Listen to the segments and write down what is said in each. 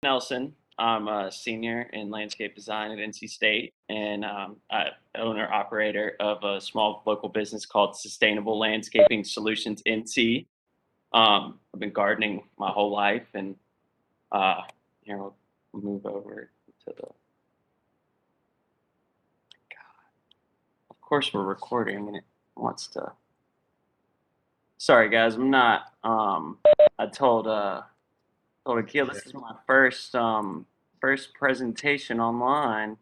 Nelson. I'm a senior in landscape design at NC State, and owner operator of a small local business called Sustainable Landscaping Solutions NC. I've been gardening my whole life, and uh, here we'll move over to the. Of course, we're recording, and it wants to. Sorry, guys, I'm not. I told Akil Yeah, this is my first presentation online.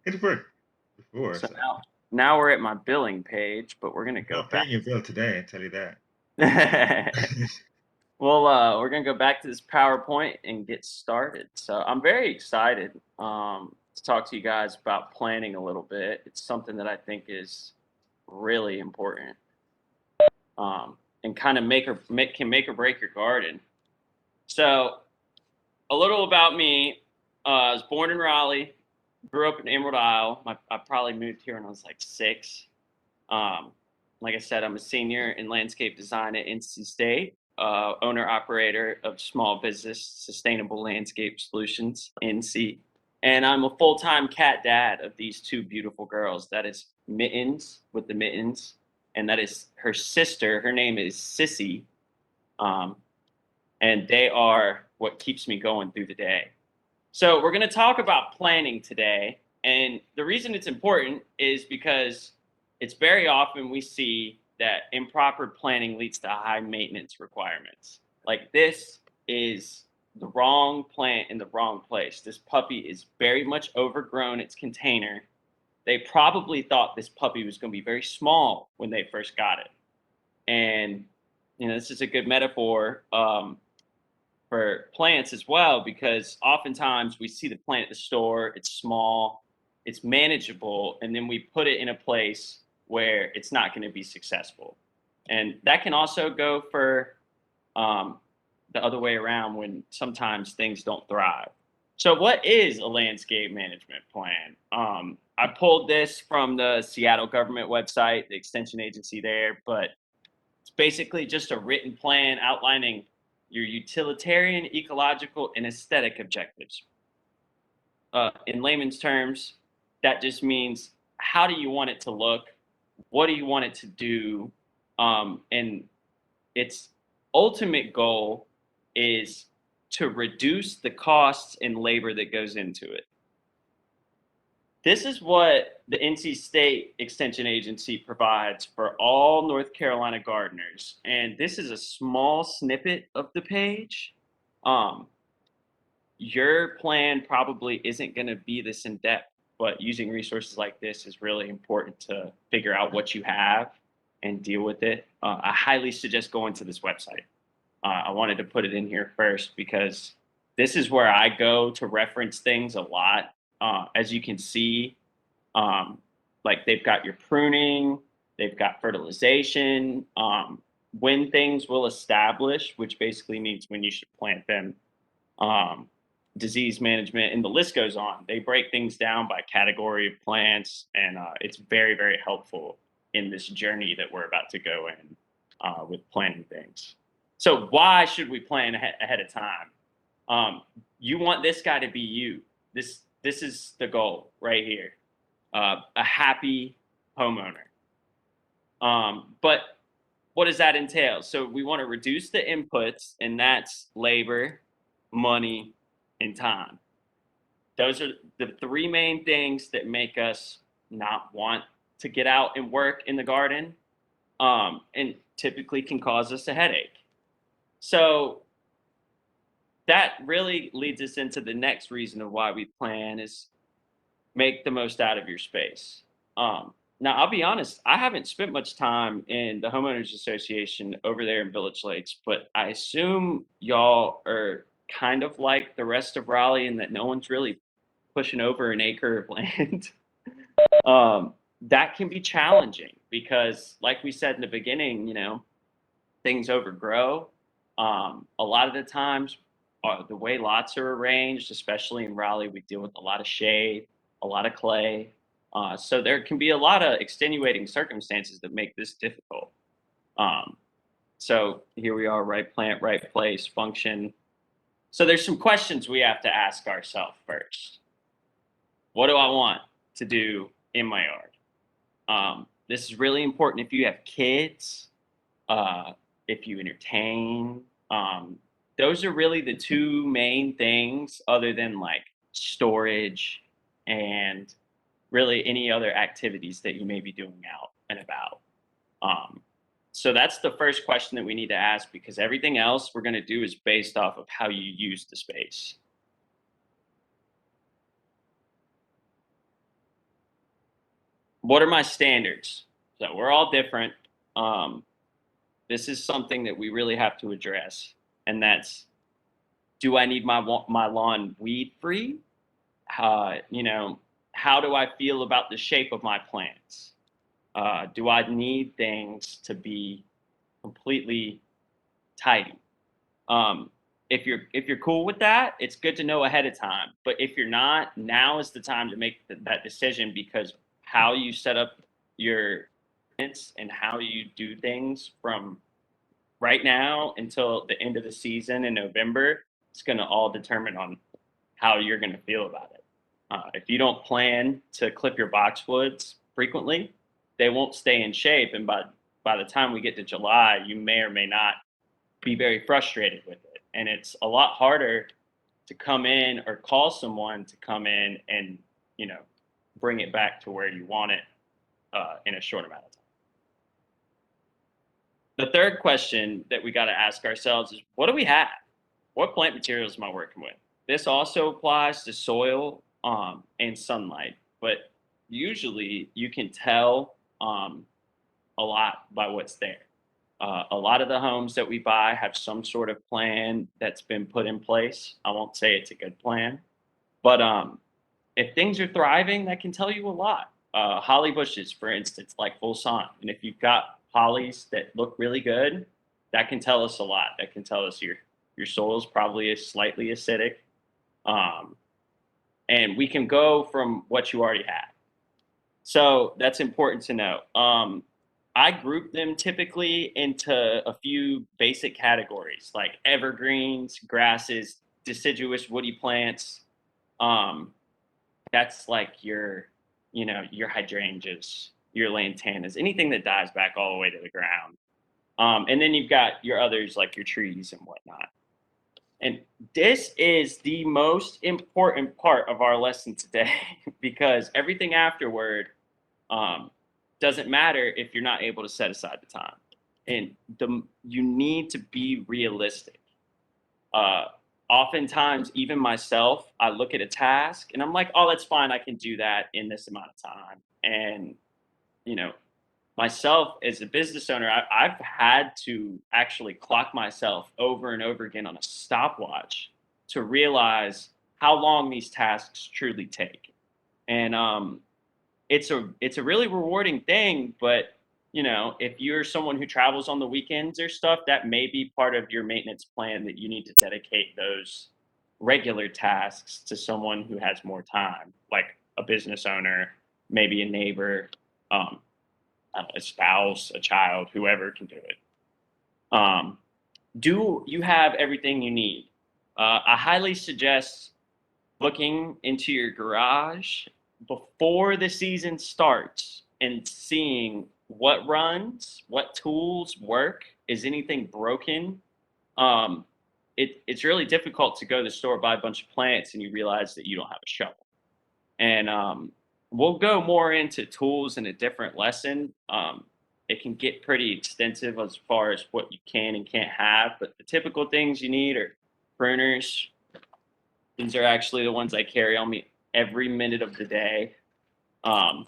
it worked before, So so now we're at my billing page, but we're gonna go not back. paying your bill today, I tell you that. Well, we're gonna go back to this PowerPoint and get started. So I'm very excited to talk to you guys about planning a little bit. It's something that I think is really important, and kind of can make or break your garden. So a little about me. I was born in Raleigh, grew up in Emerald Isle. I probably moved here when I was like 6. Um, like I said, I'm a senior in landscape design at NC State, owner operator of small business Sustainable Landscape Solutions (NC), and I'm a full time cat dad of these two beautiful girls. That is Mittens with the mittens, and that is her sister. Her name is Sissy, um, and they are what keeps me going through the day. So we're going to talk about planning today. And the reason it's important is because it's very often we see that improper planning leads to high maintenance requirements. Like this is the wrong plant in the wrong place. This puppy is very much overgrown its container. They probably thought this puppy was going to be very small when they first got it. And, this is a good metaphor for plants as well, because oftentimes we see the plant at the store, it's small, it's manageable, and then we put it in a place where it's not going to be successful. And that can also go for um, the other way around when sometimes things don't thrive. So, what is a landscape management plan? I pulled this from the Seattle government website, the extension agency there, but it's basically just a written plan outlining your utilitarian, ecological, and aesthetic objectives. In layman's terms, that just means how do you want it to look? What do you want it to do? And its ultimate goal is to reduce the costs and labor that goes into it. This is what the NC State Extension Agency provides for all North Carolina gardeners. And this is a small snippet of the page. Um, your plan probably isn't going to be this in depth, but using resources like this is really important to figure out what you have and deal with it. I highly suggest going to this website. I wanted to put it in here first because this is where I go to reference things a lot. As you can see, um, like they've got your pruning, they've got fertilization, when things will establish, which basically means when you should plant them, um, disease management, and the list goes on. They break things down by category of plants, and it's very, very helpful in this journey that we're about to go in with planting things. So, why should we plan ahead of time? You want this guy to be you. This is the goal right here. A happy homeowner. But what does that entail? So we want to reduce the inputs, and that's labor, money, and time. Those are the three main things that make us not want to get out and work in the garden, and typically can cause us a headache. So that really leads us into the next reason of why we plan is make the most out of your space. Now, I'll be honest, I haven't spent much time in the homeowners association over there in Village Lakes, but I assume y'all are kind of like the rest of Raleigh in that no one's really pushing over an acre of land. That can be challenging because, like we said in the beginning, things overgrow. A lot of the times, the way lots are arranged, especially in Raleigh, we deal with a lot of shade, a lot of clay. So there can be a lot of extenuating circumstances that make this difficult. Um, so here we are, right plant, right place, function. So there's some questions we have to ask ourselves first. What do I want to do in my yard? This is really important if you have kids, uh, if you entertain. Those are really the two main things, other than like storage and really any other activities that you may be doing out and about. Um, so that's the first question that we need to ask, because everything else we're going to do is based off of how you use the space. What are my standards? So we're all different. Um, this is something that we really have to address, and that's, do I need my lawn weed free? You know, how do I feel about the shape of my plants? Do I need things to be completely tidy? Um, if you're cool with that, it's good to know ahead of time. But if you're not, now is the time to make that decision, because how you set up your plants and how you do things from right now until the end of the season in November, it's going to all determine on how you're going to feel about it. If you don't plan to clip your boxwoods frequently, they won't stay in shape, and by the time we get to July, you may or may not be very frustrated with it. And it's a lot harder to come in or call someone to come in and, you know, bring it back to where you want it in a short amount of time. The third question that we got to ask ourselves is, what do we have? What plant materials am I working with? This also applies to soil and sunlight, but usually you can tell a lot by what's there. A lot of the homes that we buy have some sort of plan that's been put in place. I won't say it's a good plan, but if things are thriving, that can tell you a lot. Holly bushes, for instance, like full sun, and if you've got hollies that look really good, that can tell us a lot. That can tell us your soil is probably slightly acidic, um, and we can go from what you already have. So that's important to know. I group them typically into a few basic categories, like evergreens, grasses, deciduous woody plants. Um, that's like your hydrangeas, your lantanas, anything that dies back all the way to the ground. And then you've got your others like your trees and whatnot. And this is the most important part of our lesson today, because everything afterward um, doesn't matter if you're not able to set aside the time. And you need to be realistic. Uh, Oftentimes, even myself, I look at a task and I'm like, oh, that's fine. I can do that in this amount of time. And, you know, myself as a business owner, I've had to actually clock myself over and over again on a stopwatch to realize how long these tasks truly take. And it's a really rewarding thing, but if you're someone who travels on the weekends or stuff, that may be part of your maintenance plan, that you need to dedicate those regular tasks to someone who has more time, like a business owner, maybe a neighbor, um, a spouse, a child, whoever can do it. um, do you have everything you need? I highly suggest looking into your garage before the season starts and seeing what runs, what tools work, is anything broken. Um, it's really difficult to go to the store, buy a bunch of plants, and you realize that you don't have a shovel. And we'll go more into tools in a different lesson. It can get pretty extensive as far as what you can and can't have, but the typical things you need are pruners. These are actually the ones I carry on me every minute of the day. Um,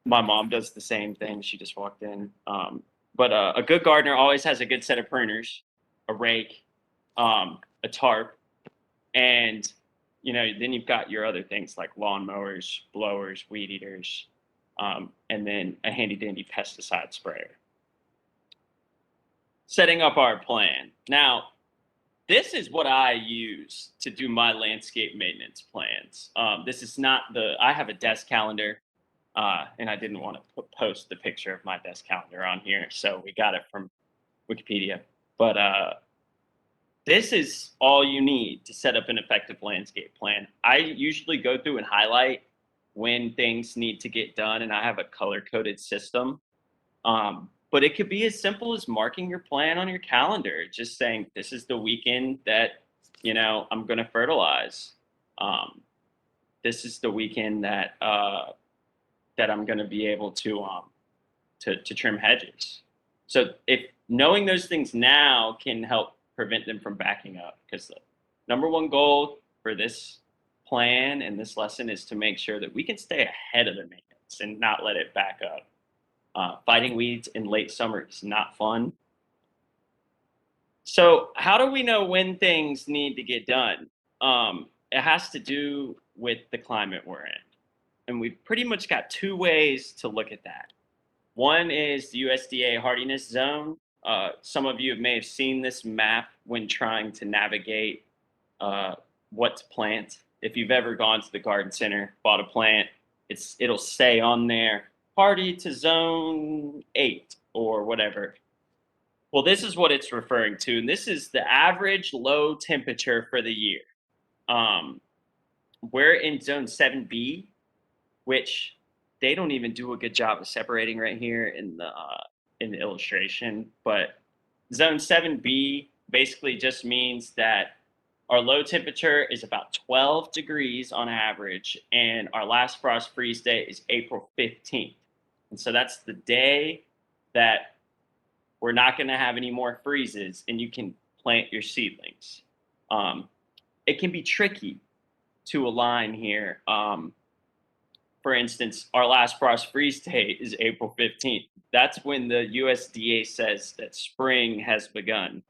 my mom does the same thing. She just walked in. But a good gardener always has a good set of pruners, a rake, a tarp, and then you've got your other things like lawn mowers, blowers, weed eaters, and then a handy dandy pesticide sprayer. Setting up our plan. Now, this is what I use to do my landscape maintenance plans. This is not I have a desk calendar, and I didn't want to post the picture of my desk calendar on here, so we got it from Wikipedia. But this is all you need to set up an effective landscape plan. I usually go through and highlight when things need to get done, and I have a color coded system. But it could be as simple as marking your plan on your calendar, just saying this is the weekend that I'm going to fertilize. Um, this is the weekend that I'm going to be able to trim hedges. So if knowing those things now can help prevent them from backing up, because the number one goal for this plan and this lesson is to make sure that we can stay ahead of the maintenance and not let it back up. Fighting weeds in late summer is not fun. So how do we know when things need to get done? It has to do with the climate we're in, and we've pretty much got two ways to look at that. One is the USDA hardiness zone. Some of you may have seen this map when trying to navigate uh, what to plant. If you've ever gone to the garden center, bought a plant, it'll say on there hardy to zone 8 or whatever. Well, this is what it's referring to, and this is the average low temperature for the year. Um, we're in zone 7B, which they don't even do a good job of separating right here in the illustration. But zone 7B basically just means that our low temperature is about 12 degrees on average, and our last frost freeze day is April 15th. And so that's the day that we're not going to have any more freezes, and you can plant your seedlings. Um, it can be tricky to align here. For instance, our last frost freeze date is April 15th. That's when the USDA says that spring has begun.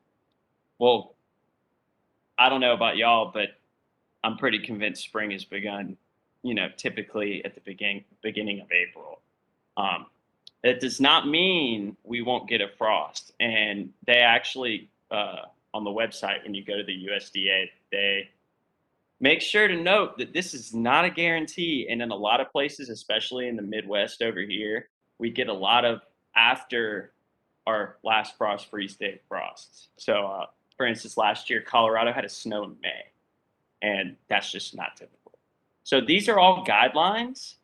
Well, I don't know about y'all, but I'm pretty convinced spring has begun, typically at the beginning of April. Um, it does not mean we won't get a frost. And they actually, on the website, when you go to the USDA, they make sure to note that this is not a guarantee. And in a lot of places, especially in the Midwest over here, we get a lot of after our last frost freeze day frosts. So, for instance, last year, Colorado had a snow in May, and that's just not typical. So, these are all guidelines.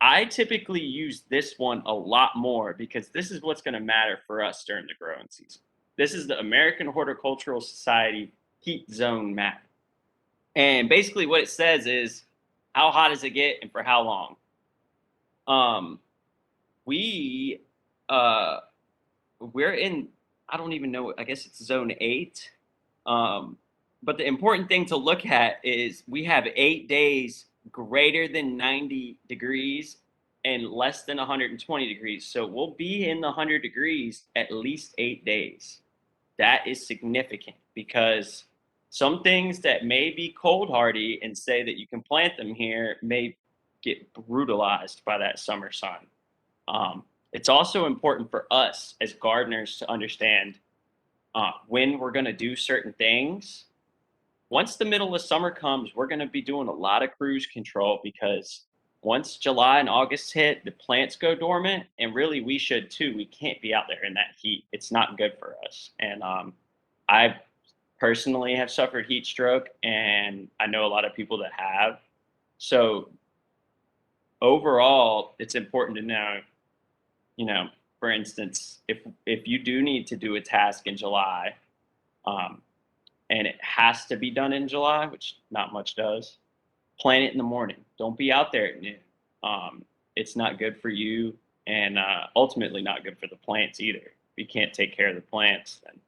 I typically use this one a lot more because this is what's going to matter for us during the growing season. This is the American Horticultural Society heat zone map. And basically, what it says is how hot does it get and for how long. Um, we uh, we're in, I don't even know, I guess it's zone 8. Um, but the important thing to look at is we have 8 days greater than 90 degrees and less than 120 degrees. So we'll be in the 100 degrees at least 8 days. That is significant because some things that may be cold hardy and say that you can plant them here may get brutalized by that summer sun. It's also important for us as gardeners to understand when we're going to do certain things. Once the middle of summer comes, we're going to be doing a lot of cruise control because once July and August hit, the plants go dormant, and really we should too. We can't be out there in that heat. It's not good for us. And I personally have suffered heat stroke, and I know a lot of people that have. So overall, it's important to know, for instance, if you do need to do a task in July, um, and it has to be done in July, which not much does, plan it in the morning. Don't be out there at noon. It's not good for you, and ultimately not good for the plants either. If you can't take care of the plants, then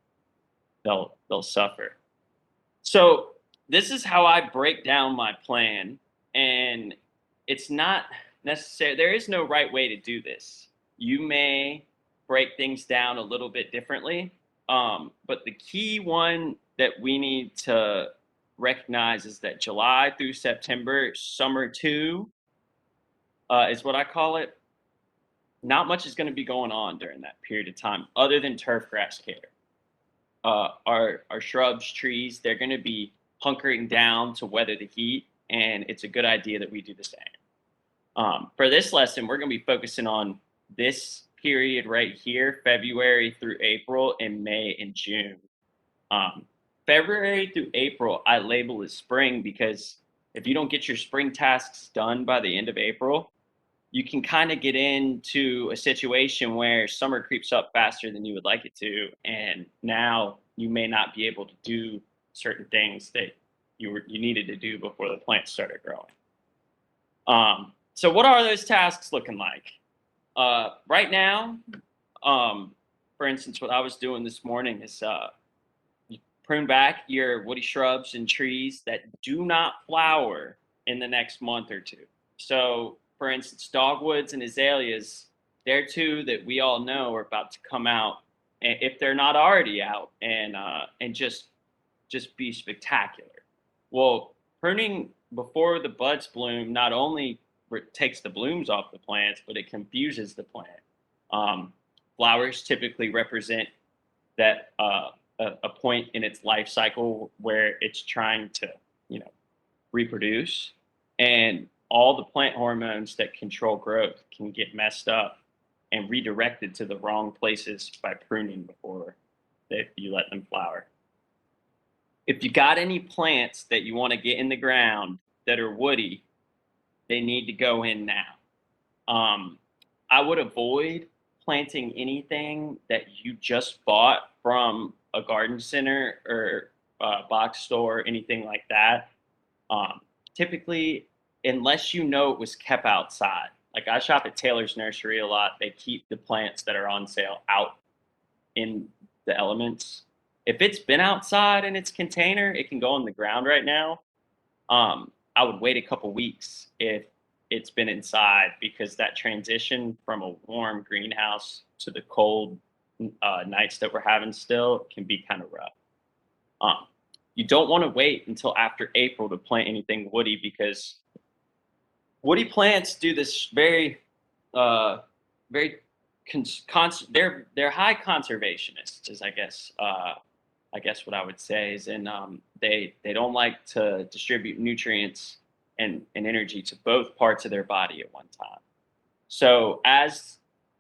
they'll suffer. So this is how I break down my plan, and it's not necessary. There is no right way to do this. You may break things down a little bit differently, but the key one that we need to recognize is that July through September, summer two, is what I call it. Not much is going to be going on during that period of time, other than turf grass care. Our shrubs, trees, they're going to be hunkering down to weather the heat, and it's a good idea that we do the same. For this lesson, we're going to be focusing on this period right here, February through April, and May and June. Um, February through April, I label as spring because if you don't get your spring tasks done by the end of April, you can kind of get into a situation where summer creeps up faster than you would like it to, and now you may not be able to do certain things that you needed to do before the plants started growing. So what are those tasks looking like? Right now, um, for instance, what I was doing this morning is you prune back your woody shrubs and trees that do not flower in the next month or two. So, for instance, dogwoods and azaleas, they're two that we all know are about to come out, if they're not already out, and just be spectacular. Well, pruning before the buds bloom not only takes the blooms off the plants, but it confuses the plant. Um, Flowers typically represent that a point in its life cycle where it's trying to, you know, reproduce, and all the plant hormones that control growth can get messed up and redirected to the wrong places by pruning before that you let them flower. If you got any plants that you want to get in the ground that are woody, they need to go in now. Um, I would avoid planting anything that you just bought from a garden center or a box store, anything like that. Um, Typically, unless you know it was kept outside. Like I shop at Taylor's Nursery a lot. They keep the plants that are on sale out in the elements. If it's been outside in its container, it can go on the ground right now. I would wait a couple weeks if it's been inside because that transition from a warm greenhouse to the cold nights that we're having still can be kind of rough. Um, you don't want to wait until after April to plant anything woody because woody plants do this very, uh, very they're high conservationists, is I guess what I would say is, and they don't like to distribute nutrients and energy to both parts of their body at one time. So as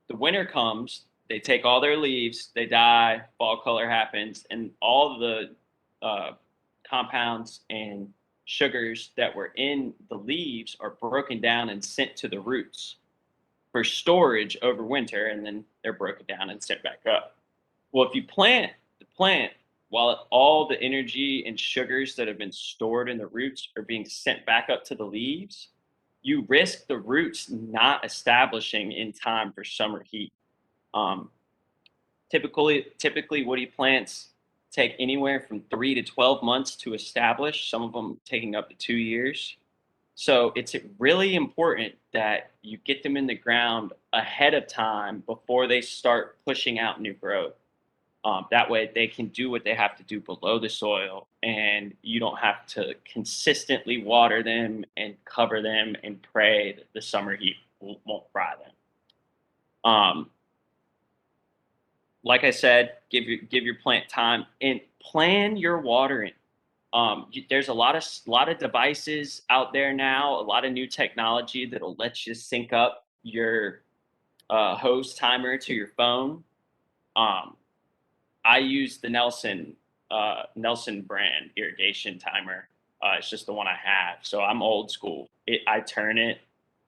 the winter comes, they take all their leaves, they die, fall color happens, and all the uh, compounds and sugars that were in the leaves are broken down and sent to the roots for storage over winter, and then they're broken down and sent back up. Well, if you plant the plant while all the energy and sugars that have been stored in the roots are being sent back up to the leaves, you risk the roots not establishing in time for summer heat. Um, typically, woody plants take anywhere from 3 to 12 months to establish. Some of them taking up to 2 years. So it's really important that you get them in the ground ahead of time before they start pushing out new growth. That way, they can do what they have to do below the soil, and you don't have to consistently water them and cover them and pray that the summer heat won't fry them. Um, like I said, give your plant time and plan your watering. There's a lot of devices out there now, a lot of new technology that'll let you sync up your hose timer to your phone. Um, I use the Nelson brand irrigation timer. It's just the one I have, so I'm old school. I turn it,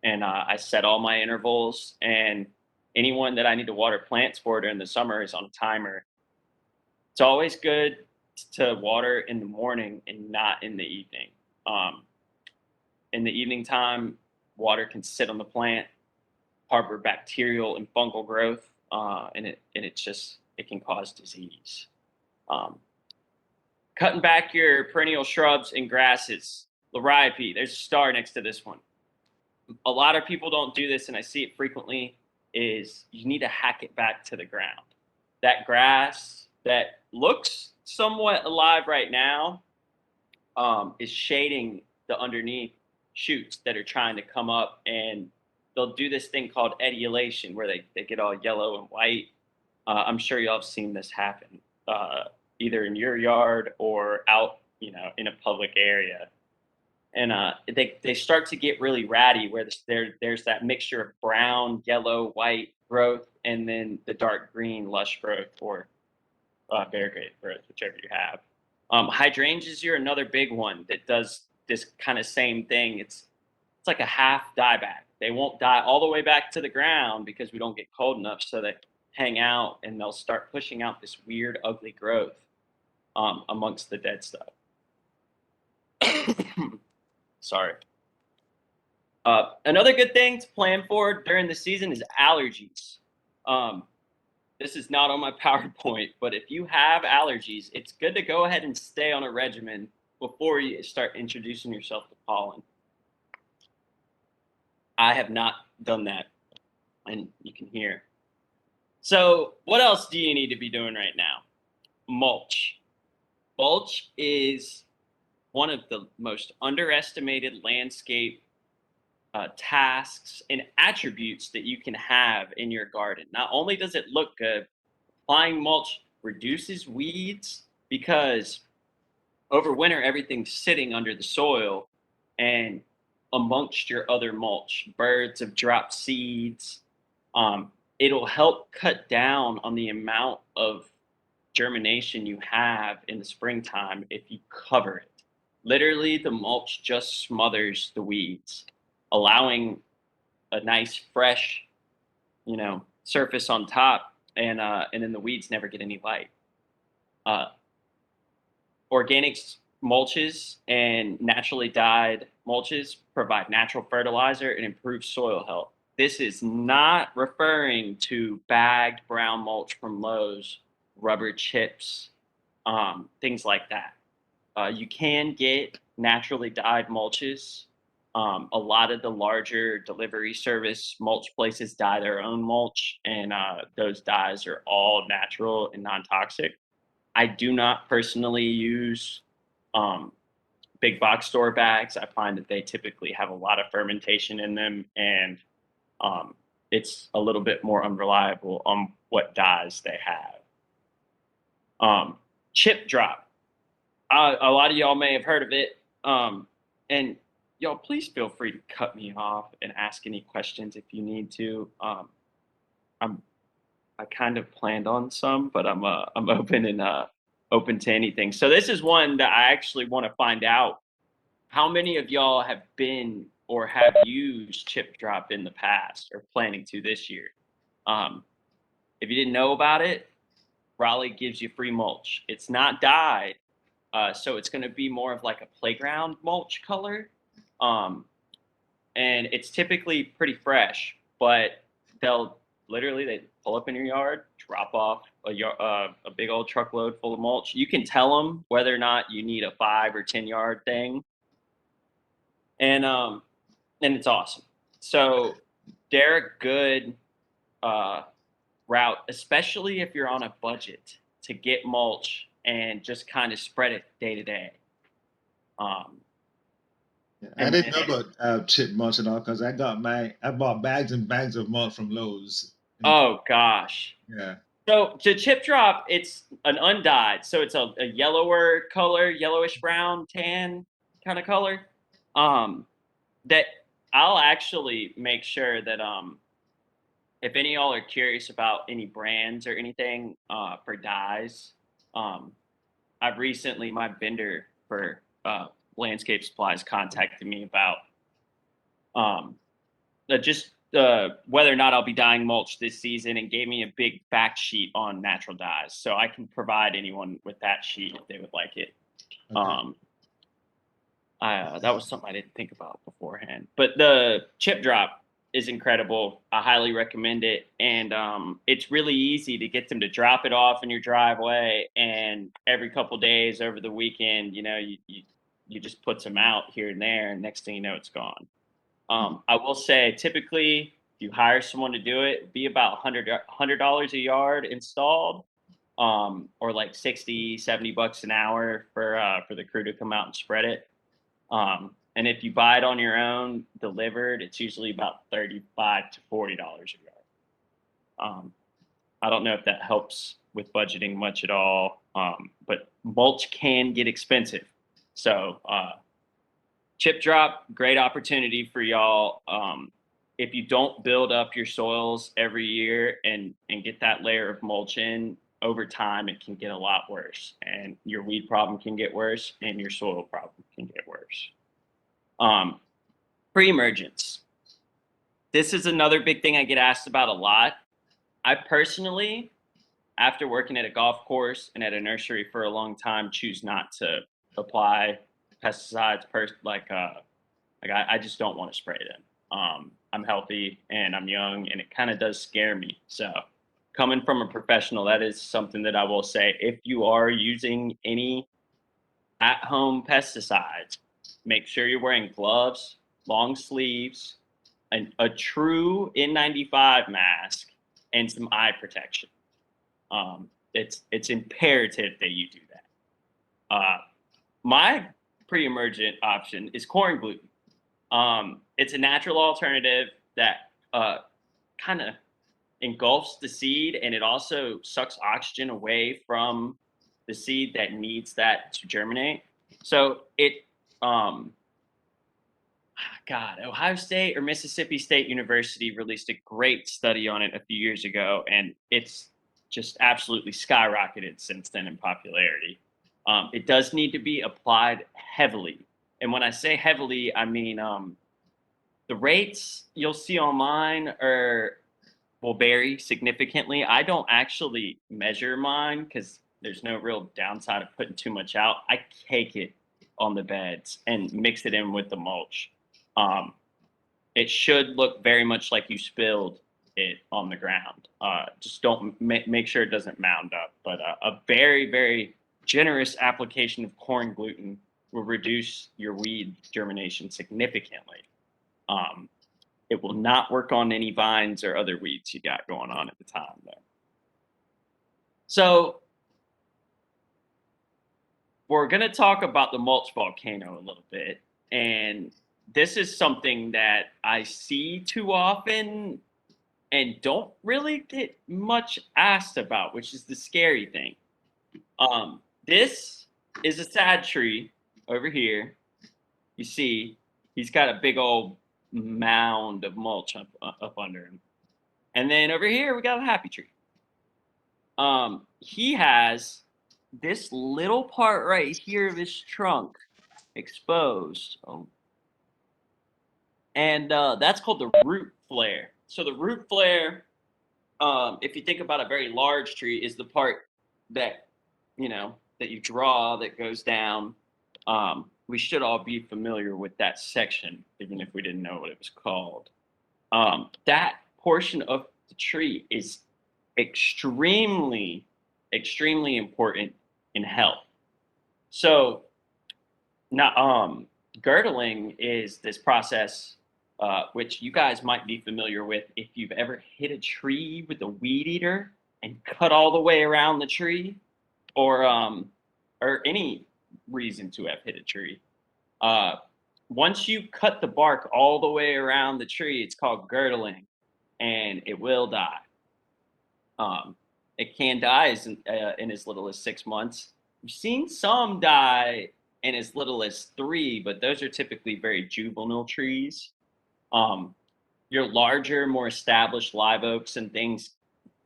and I set all my intervals. And anyone that I need to water plants for during the summer is on a timer. It's always good to water in the morning and not in the evening. Um, in the evening time, water can sit on the plant, harbor bacterial and fungal growth, and it can cause disease. Um, Cutting back your perennial shrubs and grasses. Liriope, there's a star next to this one. A lot of people don't do this, and I see it frequently, is you need to hack it back to the ground. That grass that looks somewhat alive right now is shading the underneath shoots that are trying to come up, and they'll do this thing called etiolation where they get all yellow and white. I'm sure y'all have seen this happen, either in your yard or out, in a public area. And they start to get really ratty where there's that mixture of brown, yellow, white growth, and then the dark green lush growth or variegated growth, whichever you have. Hydrangeas are another big one that does this kind of same thing. It's like a half dieback. They won't die all the way back to the ground because we don't get cold enough, so they hang out and they'll start pushing out this weird, ugly growth amongst the dead stuff. Sorry. Another good thing to plan for during the season is allergies. Um, this is not on my PowerPoint, but if you have allergies, it's good to go ahead and stay on a regimen before you start introducing yourself to pollen. I have not done that, and you can hear. So, what else do you need to be doing right now? Mulch. Mulch is one of the most underestimated landscape tasks and attributes that you can have in your garden. Not only does it look good, applying mulch reduces weeds because over winter everything's sitting under the soil and amongst your other mulch. Birds have dropped seeds. It'll help cut down on the amount of germination you have in the springtime if you cover it. Literally, the mulch just smothers the weeds, allowing a nice fresh, surface on top, and then the weeds never get any light. Uh, Organic mulches and naturally dyed mulches provide natural fertilizer and improve soil health. This is not referring to bagged brown mulch from Lowe's, rubber chips, things like that. You can get naturally dyed mulches. A lot of the larger delivery service mulch places dye their own mulch, and those dyes are all natural and non-toxic. I do not personally use um, big box store bags. I find that they typically have a lot of fermentation in them, and um, it's a little bit more unreliable on what dyes they have. Chip drop. A lot of y'all may have heard of it. And y'all, please feel free to cut me off and ask any questions if you need to. I'm I kind of planned on some, but I'm open and open to anything. So this is one that I actually want to find out how many of y'all have been or have used chip drop in the past or planning to this year. Um, if you didn't know about it, Raleigh gives you free mulch. It's not dyed, so it's going to be more of like a playground mulch color, um, and it's typically pretty fresh. But they'll they pull up in your yard, drop off a big old truckload full of mulch. You can tell them whether or not you need a 5 or 10 yard thing, and um, and it's awesome. So they're a good uh, route, especially if you're on a budget to get mulch and just kind of spread it day to day. Um, Yeah, I and didn't know then, about chip mulch at all because I bought bags and bags of mulch from Lowe's. And oh gosh. yeah, So to chip drop, it's an undyed, so it's a yellower color, yellowish brown, tan kind of color. Um, that I'll actually make sure that if any of y'all are curious about any brands or anything for dyes, um, I've recently my vendor for landscape supplies contacted me about um, just whether or not I'll be dyeing mulch this season, and gave me a big fact sheet on natural dyes, so I can provide anyone with that sheet if they would like it. okay. Um, that was something I didn't think about beforehand. But the chip drop is incredible. I highly recommend it, and it's really easy to get them to drop it off in your driveway. And every couple days over the weekend, you just put some out here and there, and next thing you know, it's gone. I will say, typically, if you hire someone to do it, it'd be about $100 a yard installed, or like 60, $70 an hour for the crew to come out and spread it. And if you buy it on your own, delivered, it's usually about $35 to $40 a yard. I don't know if that helps with budgeting much at all, but mulch can get expensive. So chip drop, great opportunity for y'all. If you don't build up your soils every year and get that layer of mulch in, over time, it can get a lot worse, and your weed problem can get worse, and your soil problem can get worse. Um, Pre-emergence. This is another big thing I get asked about a lot. I personally, after working at a golf course and at a nursery for a long time, choose not to apply pesticides. I just don't want to spray them. I'm healthy and I'm young, and it kind of does scare me. So, coming from a professional, that is something that I will say. If you are using any at-home pesticides, make sure you're wearing gloves, long sleeves, a true N95 mask, and some eye protection. It's imperative that you do that. My pre-emergent option is corn gluten. It's a natural alternative that kind of engulfs the seed, and it also sucks oxygen away from the seed that needs that to germinate. So God, Ohio State or Mississippi State University released a great study on it a few years ago, and it's just absolutely skyrocketed since then in popularity. It does need to be applied heavily. And when I say heavily, I mean the rates you'll see online will vary significantly. I don't actually measure mine because there's no real downside of putting too much out. I cake it on the beds and mix it in with the mulch. Um, it should look very much like you spilled it on the ground. Just don't make sure it doesn't mound up. But a very, very generous application of corn gluten will reduce your weed germination significantly. It will not work on any vines or other weeds you got going on at the time there. So we're going to talk about the mulch volcano a little bit. And this is something that I see too often and don't really get much asked about, which is the scary thing. This is a sad tree over here. You see, he's got a big old mound of mulch up under him. And then over here, we got a happy tree. He has this little part right here of his trunk exposed. And that's called the root flare. So the root flare, if you think about a very large tree, is the part that, that you draw that goes down. We should all be familiar with that section, even if we didn't know what it was called. That portion of the tree is extremely, extremely important in health. So now, girdling is this process which you guys might be familiar with if you've ever hit a tree with a weed eater and cut all the way around the tree, or any reason to have hit a tree. Once you cut the bark all the way around the tree, it's called girdling, and it will die. It can die in as little as 6 months. We've seen some die in as little as 3, but those are typically very juvenile trees. Your larger, more established live oaks and things,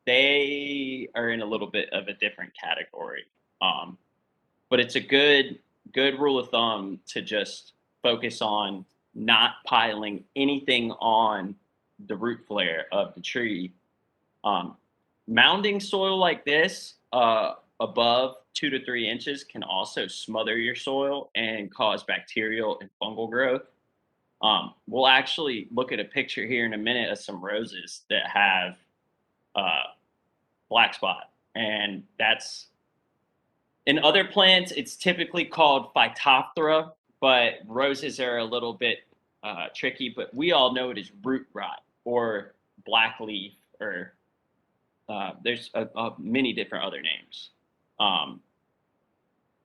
they are in a little bit of a different category. But it's a good rule of thumb to just focus on not piling anything on the root flare of the tree. Mounding soil like this above 2 to 3 inches can also smother your soil and cause bacterial and fungal growth. We'll actually look at a picture here in a minute of some roses that have black spot, and that's in other plants. It's typically called Phytophthora, but roses are a little bit tricky. But we all know it as root rot or black leaf, or there's many different other names.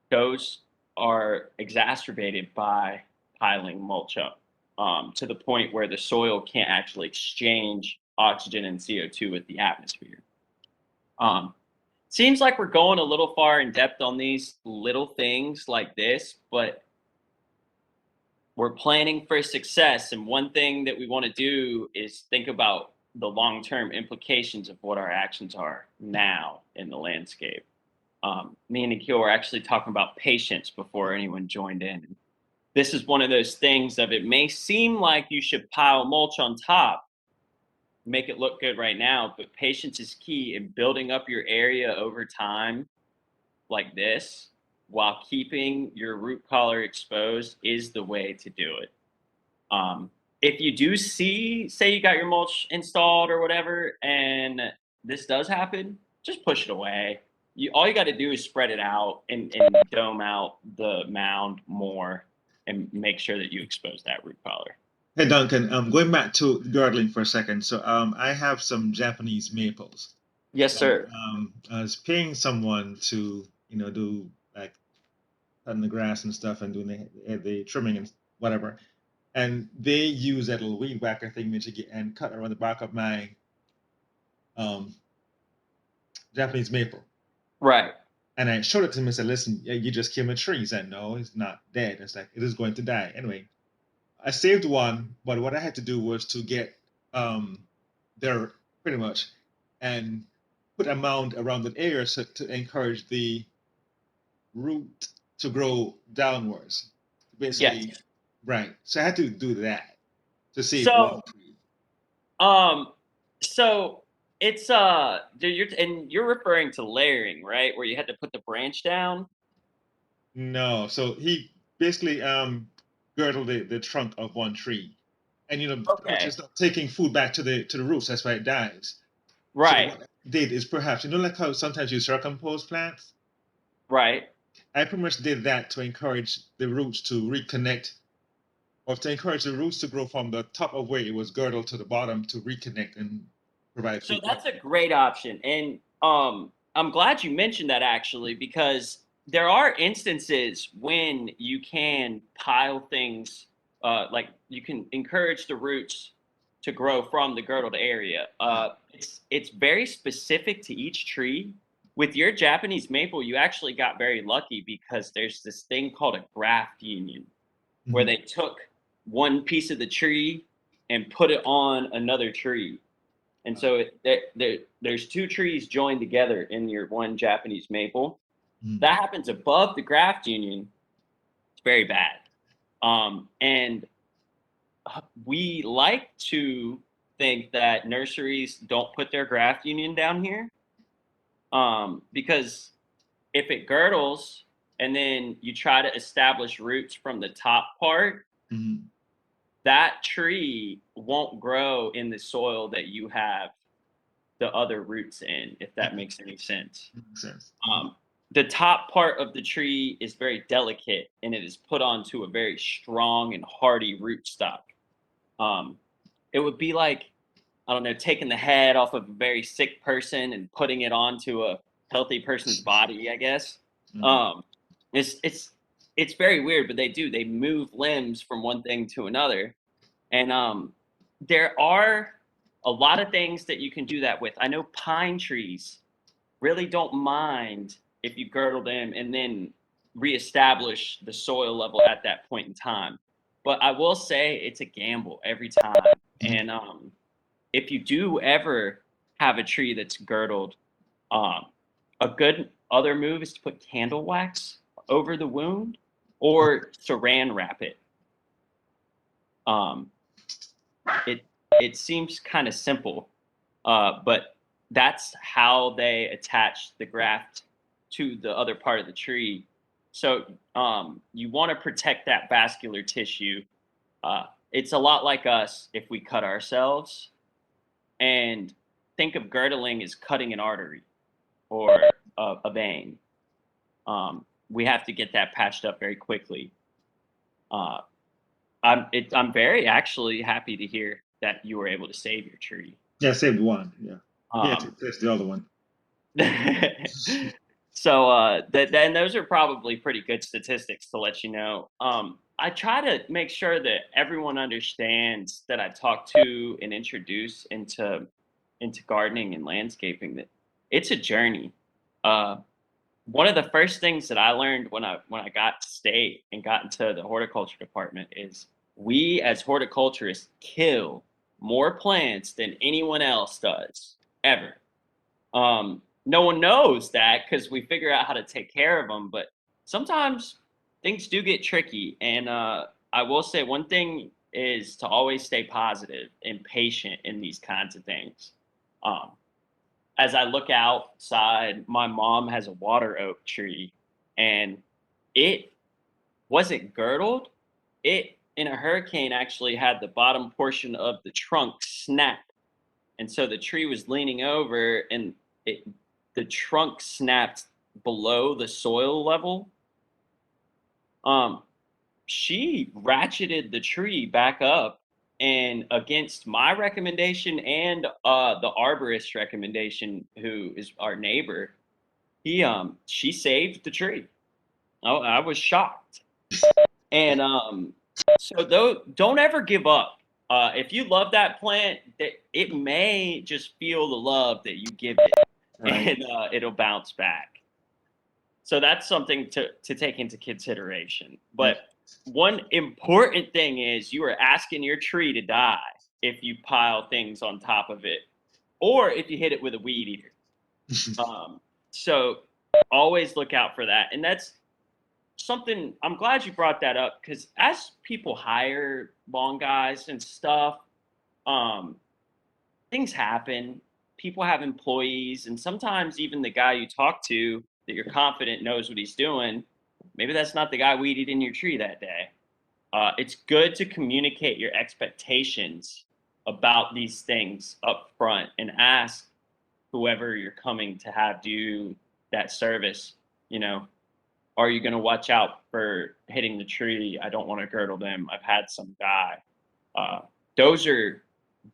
Those are exacerbated by piling mulch up. To the point where the soil can't actually exchange oxygen and CO2 with the atmosphere. Seems like we're going a little far in depth on these little things like this, but we're planning for success. And one thing that we want to do is think about the long-term implications of what our actions are now in the landscape. Me and Nikhil were actually talking about patience before anyone joined in. This is one of those things of it may seem like you should pile mulch on top, make it look good right now, but patience is key in building up your area over time like this while keeping your root collar exposed is the way to do it. If you do see, say you got your mulch installed or whatever, and this does happen, just push it away. All you got to do is spread it out and dome out the mound more and make sure that you expose that root collar. Hey Duncan, going back to girdling for a second. So I have some Japanese maples. Yes, And sir. I was paying someone to, do like cutting the grass and stuff and doing the trimming and whatever. And they use that little weed whacker thing that you get and cut around the bark of my um, Japanese maple. Right. And I showed it to him and said, listen, yeah, you just killed a tree. He said, no, it's not dead. It's like, it is going to die. Anyway, I saved one, but what I had to do was to get there pretty much and put a mound around the area to encourage the root to grow downwards. Basically, Yes. right. So I had to do that to save one So, tree. um, so it's you're referring to layering, right? Where you had to put the branch down. No, so he basically girdled the trunk of one tree, and pretty much Okay. it's not taking food back to the roots. That's why it dies. So Right. what I did is perhaps like how sometimes you circumpose plants. Right. I pretty much did that to encourage the roots to reconnect, or to encourage the roots to grow from the top of where it was girdled to the bottom to reconnect and provide So food. that's a great option. And I'm glad you mentioned that actually, because there are instances when you can pile things, like you can encourage the roots to grow from the girdled area. It's very specific to each tree. With your Japanese maple, you actually got very lucky because there's this thing called a graft union where Mhm. they took one piece of the tree and put it on another tree. And so there's two trees joined together in your one Japanese maple. Mhm. That happens above the graft union. It's very bad. And we like to think that nurseries don't put their graft union down here, because if it girdles and then you try to establish roots from the top part, Mhm. that tree won't grow in the soil that you have the other roots in, if that Okay. makes any sense. Makes sense. Um, the top part of the tree is very delicate and it is put onto a very strong and hardy rootstock. Um, it would be like, I don't know, taking the head off of a very sick person and putting it onto a healthy person's body, I guess. Mhm. Um, it's very weird, but they do. They move limbs from one thing to another. And there are a lot of things that you can do that with. I know pine trees really don't mind if you girdle them and then reestablish the soil level at that point in time. But I will say it's a gamble every time. Mhm. And if you do ever have a tree that's girdled, um, a good other move is to put candle wax over the wound or saran wrap it. Um, it it seems kind of simple, but that's how they attach the graft to the other part of the tree. So you want to protect that vascular tissue. It's a lot like us if we cut ourselves, and think of girdling as cutting an artery or a vein. We have to get that patched up very quickly. Uh, I'm very actually happy to hear that you were able to save your tree. Yeah, saved one. Yeah. Yeah, Um, that's the other one. so then those are probably pretty good statistics to let you know. I try to make sure that everyone understands that I talk to and introduce into gardening and landscaping that it's a journey. Uh, One of the first things that I learned when I got to state and got into the horticulture department is we as horticulturists kill more plants than anyone else does ever. No one knows that because we figure out how to take care of them, but sometimes things do get tricky. And I will say one thing is to always stay positive and patient in these kinds of things. Um, as I look outside, my mom has a water oak tree, and it wasn't girdled. It in a hurricane actually had the bottom portion of the trunk snap, and so the tree was leaning over, and it the trunk snapped below the soil level. Um, she ratcheted the tree back up, and against my recommendation and the arborist recommendation, who is our neighbor, she saved the tree. Oh, I was shocked. And so though, don't ever give up. If you love that plant, that it may just feel the love that you give it, Right. and it'll bounce back. So that's something to take into consideration. Yeah. But one important thing is you are asking your tree to die if you pile things on top of it, or if you hit it with a weed eater. So always look out for that. And that's something I'm glad you brought that up, because as people hire lawn guys and stuff, um, things happen. People have employees, and sometimes even the guy you talk to that you're confident knows what he's doing, maybe that's not the guy weeded in your tree that day. It's good to communicate your expectations about these things up front and ask whoever you're coming to have do that service, you know, are you going to watch out for hitting the tree? I don't want to girdle them. I've had some die. Uh, those are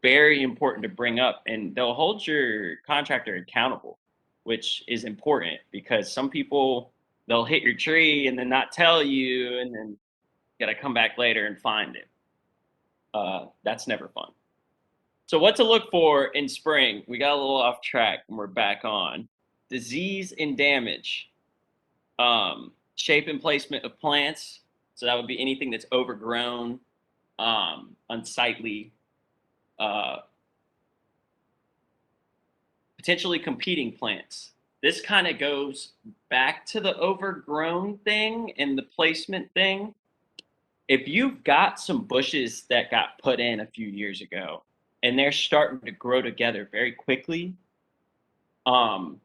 very important to bring up, and they'll hold your contractor accountable, which is important because some people, they'll hit your tree and then not tell you, and then got to come back later and find it. That's never fun. So, what to look for in spring? We got a little off track and we're back on. Disease and damage. Shape and placement of plants. So that would be anything that's overgrown, unsightly, uh, potentially competing plants. This kind of goes back to the overgrown thing and the placement thing. If you've got some bushes that got put in a few years ago and they're starting to grow together very quickly, um,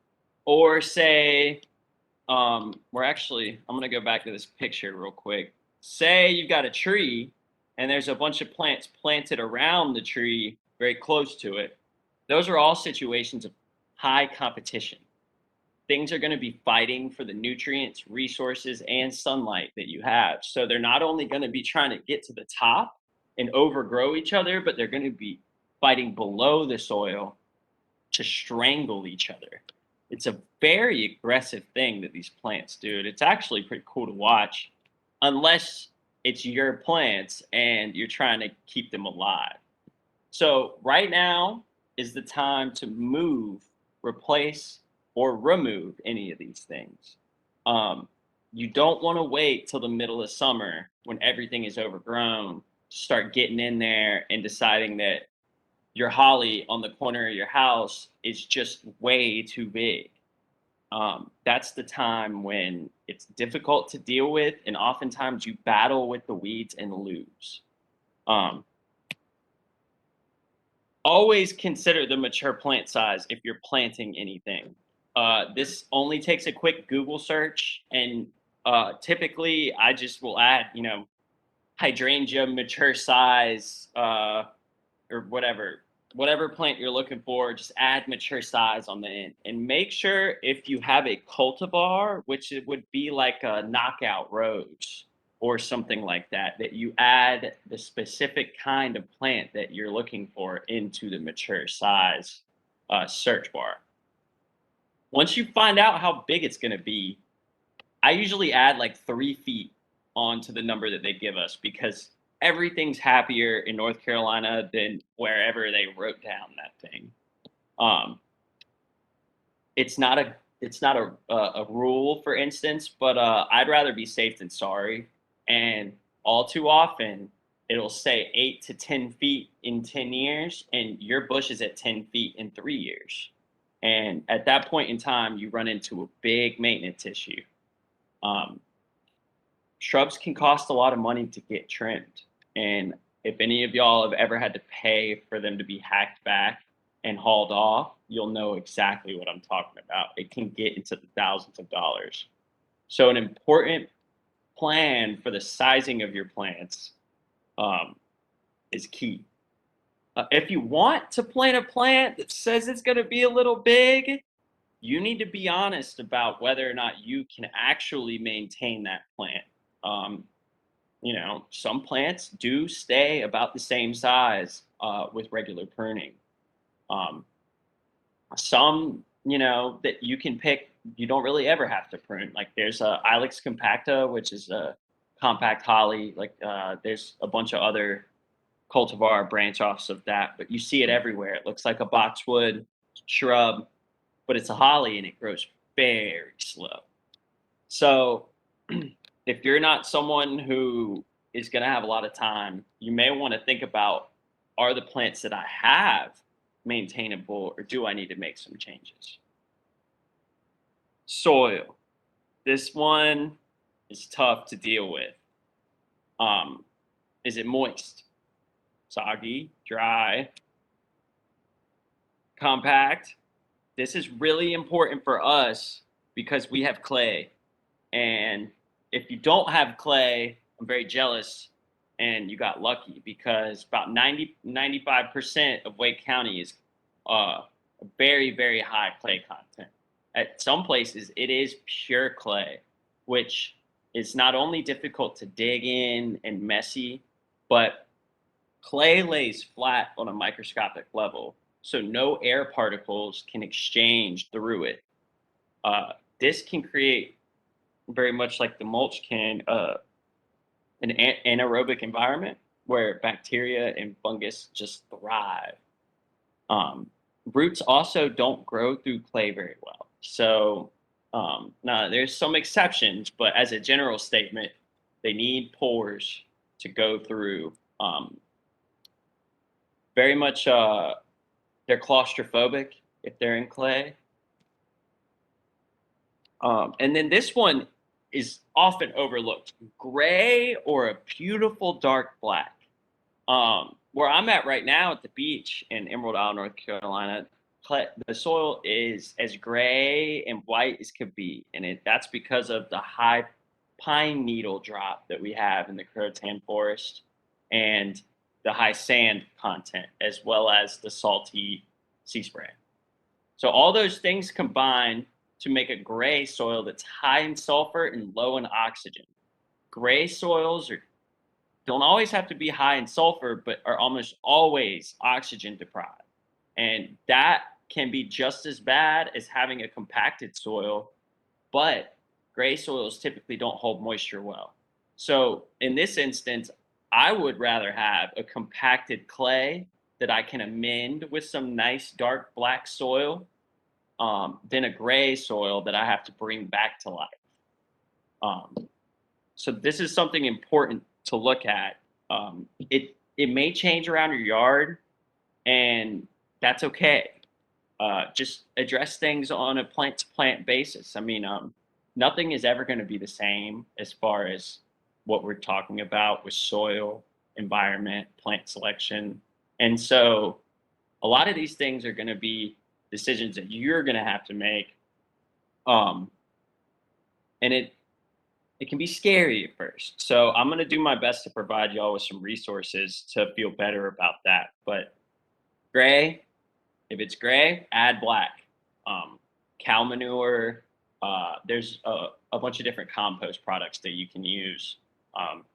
or say I'm gonna go back to this picture real quick. Say you've got a tree and there's a bunch of plants planted around the tree very close to it. Those are all situations of high competition. Things are going to be fighting for the nutrients, resources, and sunlight that you have. So they're not only going to be trying to get to the top and overgrow each other, but they're going to be fighting below the soil to strangle each other. It's a very aggressive thing that these plants do. And it's actually pretty cool to watch, unless it's your plants and you're trying to keep them alive. So, right now is the time to move, replace, or remove any of these things. Um, you don't want to wait till the middle of summer when everything is overgrown to start getting in there and deciding that your holly on the corner of your house is just way too big. That's the time when it's difficult to deal with, and oftentimes you battle with the weeds and lose. Um, Always consider the mature plant size if you're planting anything. This only takes a quick Google search, and typically I just will add, hydrangea mature size, or whatever plant you're looking for, just add mature size on the end, and make sure if you have a cultivar, which it would be like a knockout rose or something like that, that you add the specific kind of plant that you're looking for into the mature size search bar. Once you find out how big it's going to be, I usually add like 3 feet onto the number that they give us, because everything's happier in North Carolina than wherever they wrote down that thing. Um, it's not a rule, for instance, but I'd rather be safe than sorry. And all too often, it'll say 8 to 10 feet in 10 years, and your bush is at 10 feet in 3 years. And at that point in time, you run into a big maintenance issue. Um, Shrubs can cost a lot of money to get trimmed. And if any of y'all have ever had to pay for them to be hacked back and hauled off, you'll know exactly what I'm talking about. It can get into the thousands of dollars. So, an important plan for the sizing of your plants um, is key. If you want to plant a plant that says it's going to be a little big, you need to be honest about whether or not you can actually maintain that plant. Um, some plants do stay about the same size with regular pruning. Um, some, that you can pick, you don't really ever have to prune. Like there's Ilex compacta, which is a compact holly. Like there's a bunch of other cultivar branch offs of that, but you see it everywhere. It looks like a boxwood shrub, but it's a holly and it grows very slow. So if you're not someone who is going to have a lot of time, you may want to think about, are the plants that I have maintainable, or do I need to make some changes? Soil. This one is tough to deal with. Is it moist, soggy, dry, compact? This is really important for us because we have clay. And if you don't have clay, I'm very jealous, and you got lucky because about 95% of Wake County is a very, very high clay content. At some places, it is pure clay, which is not only difficult to dig in and messy, but clay lays flat on a microscopic level, so no air particles can exchange through it. This can create, very much like the mulch can, an anaerobic environment where bacteria and fungus just thrive. Roots also don't grow through clay very well. So now there's some exceptions, but as a general statement, they need pores to go through. Very much, they're claustrophobic if they're in clay. And then this one is often overlooked: gray or a beautiful dark black. Where I'm at right now at the beach in Emerald Isle, North Carolina, the soil is as gray and white as could be, and that's because of the high pine needle drop that we have in the Croatan forest, and the high sand content, as well as the salty sea spray. So all those things combine to make a gray soil that's high in sulfur and low in oxygen. Gray soils don't always have to be high in sulfur, but are almost always oxygen deprived. And that can be just as bad as having a compacted soil, but gray soils typically don't hold moisture well. So in this instance, I would rather have a compacted clay that I can amend with some nice dark black soil than a gray soil that I have to bring back to life. So this is something important to look at. It may change around your yard, and that's okay. Just address things on a plant to plant basis. I mean, nothing is ever going to be the same as far as what we're talking about with soil, environment, plant selection. And so a lot of these things are going to be decisions that you're going to have to make. And it can be scary at first. So I'm going to do my best to provide y'all with some resources to feel better about that. But gray, if it's gray, add black. Cow manure, there's a bunch of different compost products that you can use.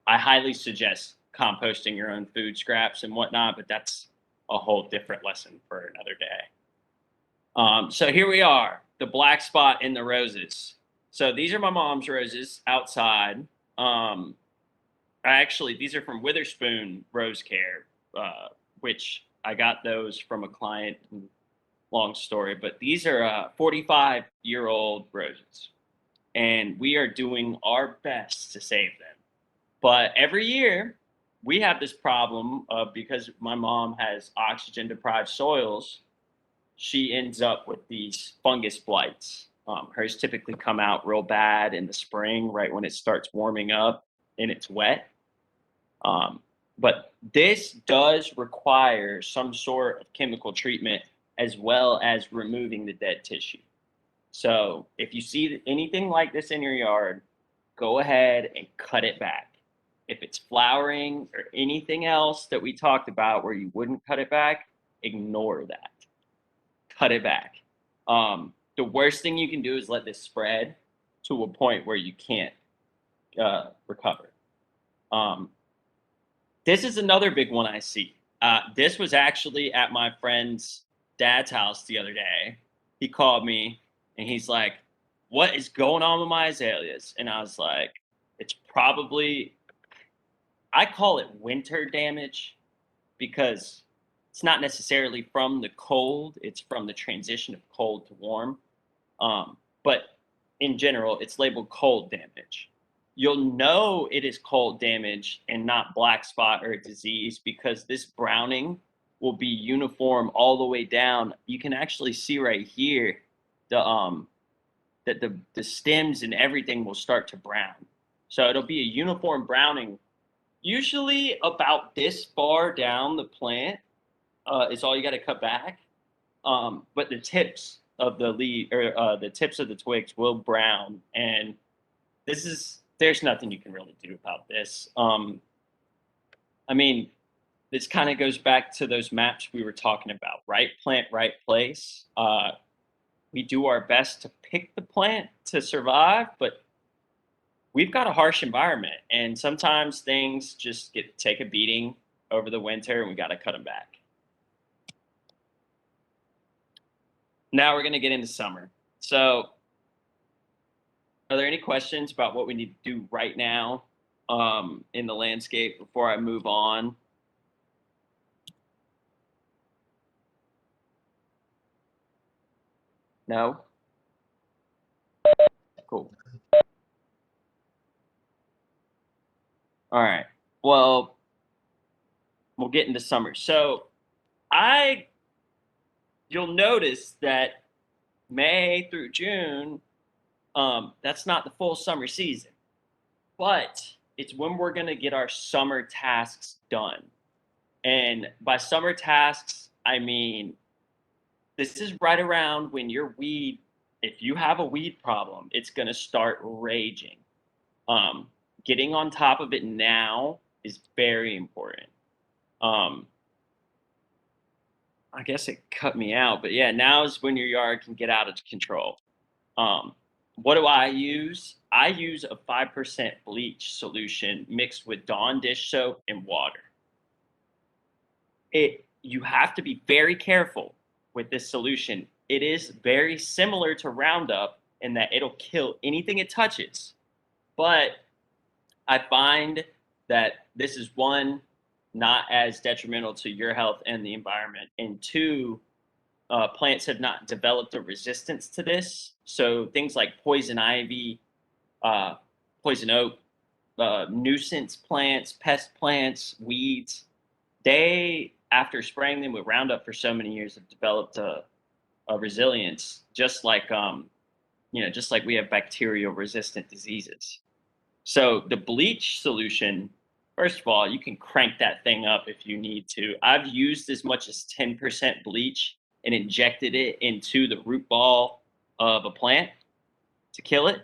I highly suggest composting your own food scraps and whatnot, but that's a whole different lesson for another day. So here we are, the black spot in the roses. So these are my mom's roses outside. These are from Witherspoon Rose Care, which I got those from a client. Long story, but these are 45-year-old roses, and we are doing our best to save them. But every year, we have this problem because my mom has oxygen deprived soils. She ends up with these fungus blights. Hers typically come out real bad in the spring, right when it starts warming up and it's wet. Um, but this does require some sort of chemical treatment as well as removing the dead tissue. So if you see anything like this in your yard, go ahead and cut it back. If it's flowering or anything else that we talked about where you wouldn't cut it back, ignore that. Cut it back. The worst thing you can do is let this spread to a point where you can't recover. Um, this is another big one I see. This was actually at my friend's dad's house the other day. He called me and he's like, "What is going on with my azaleas?" And I was like, "It's probably, I call it winter damage because it's not necessarily from the cold, it's from the transition of cold to warm. But in general, it's labeled cold damage. You'll know it is cold damage and not black spot or a disease because this browning will be uniform all the way down. You can actually see right here the that the stems and everything will start to brown. So it'll be a uniform browning, usually about this far down the plant is all you got to cut back. But the tips of the leaf or the tips of the twigs will brown, and there's nothing you can really do about this. I mean, this kind of goes back to those maps we were talking about, right plant, right place. We do our best to pick the plant to survive, but we've got a harsh environment, and sometimes things just take a beating over the winter, and we got to cut them back. Now we're going to get into summer. So, are there any questions about what we need to do right now in the landscape before I move on? No? Cool. All right. Well, we'll get into summer. So, you'll notice that May through June, that's not the full summer season, but it's when we're going to get our summer tasks done. And by summer tasks, I mean, this is right around when your weed, if you have a weed problem, it's going to start raging. Um, Getting on top of it now is very important. I guess it cut me out, but yeah, now is when your yard can get out of control. Um, what do I use? I use a 5% bleach solution mixed with Dawn dish soap and water. You have to be very careful with this solution. It is very similar to Roundup in that it'll kill anything it touches. But I find that this is one, not as detrimental to your health and the environment, and two, plants have not developed a resistance to this. So things like poison ivy, uh, poison oak, nuisance plants, pest plants, weeds, they, after spraying them with Roundup for so many years, have developed a resilience, just like just like we have bacterial resistant diseases. So the bleach solution, first of all, you can crank that thing up if you need to. I've used as much as 10% bleach and injected it into the root ball of a plant to kill it.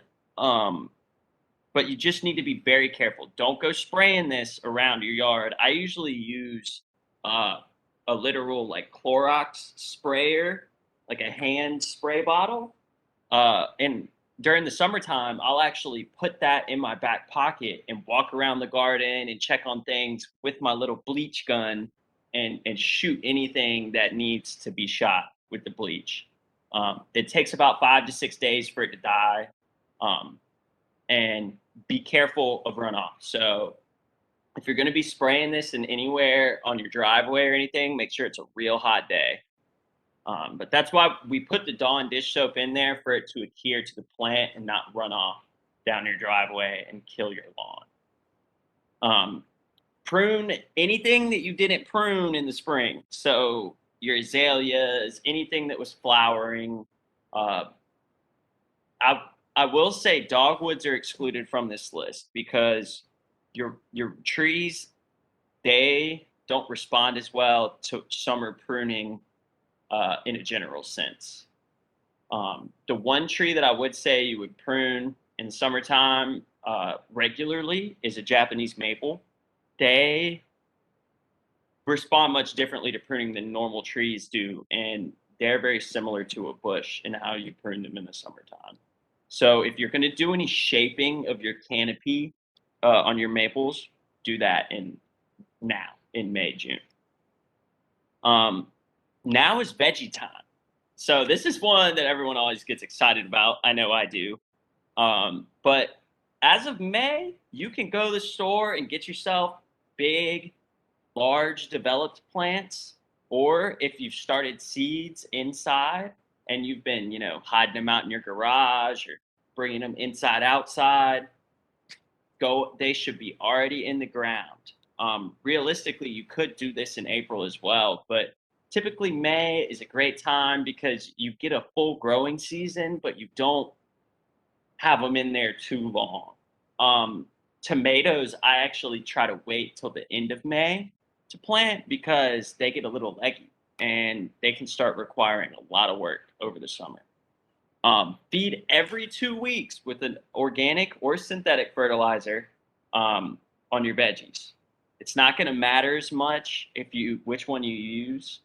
But you just need to be very careful. Don't go spraying this around your yard. I usually use a literal like Clorox sprayer, like a hand spray bottle. And during the summertime, I'll actually put that in my back pocket and walk around the garden and check on things with my little bleach gun and shoot anything that needs to be shot with the bleach. It takes about 5 to 6 days for it to die. And be careful of runoff. So if you're going to be spraying this in anywhere on your driveway or anything, make sure it's a real hot day. But that's why we put the Dawn dish soap in there, for it to adhere to the plant and not run off down your driveway and kill your lawn. prune anything that you didn't prune in the spring. So your azaleas, anything that was flowering. Uh, I I will say dogwoods are excluded from this list because your trees, they don't respond as well to summer pruning in a general sense. The one tree that I would say you would prune in summertime regularly is a Japanese maple. They respond much differently to pruning than normal trees do, and they're very similar to a bush in how you prune them in the summertime. So if you're going to do any shaping of your canopy on your maples, do that in May, June. Now is veggie time. So this is one that everyone always gets excited about. I know I do. But as of May, you can go to the store and get yourself big, large developed plants, or if you've started seeds inside and you've been, hiding them out in your garage or bringing them inside outside, they should be already in the ground. Realistically, you could do this in April as well, but typically May is a great time because you get a full growing season, but you don't have them in there too long. Tomatoes, I actually try to wait till the end of May to plant because they get a little leggy and they can start requiring a lot of work over the summer. Feed every 2 weeks with an organic or synthetic fertilizer on your veggies. It's not going to matter as much which one you use,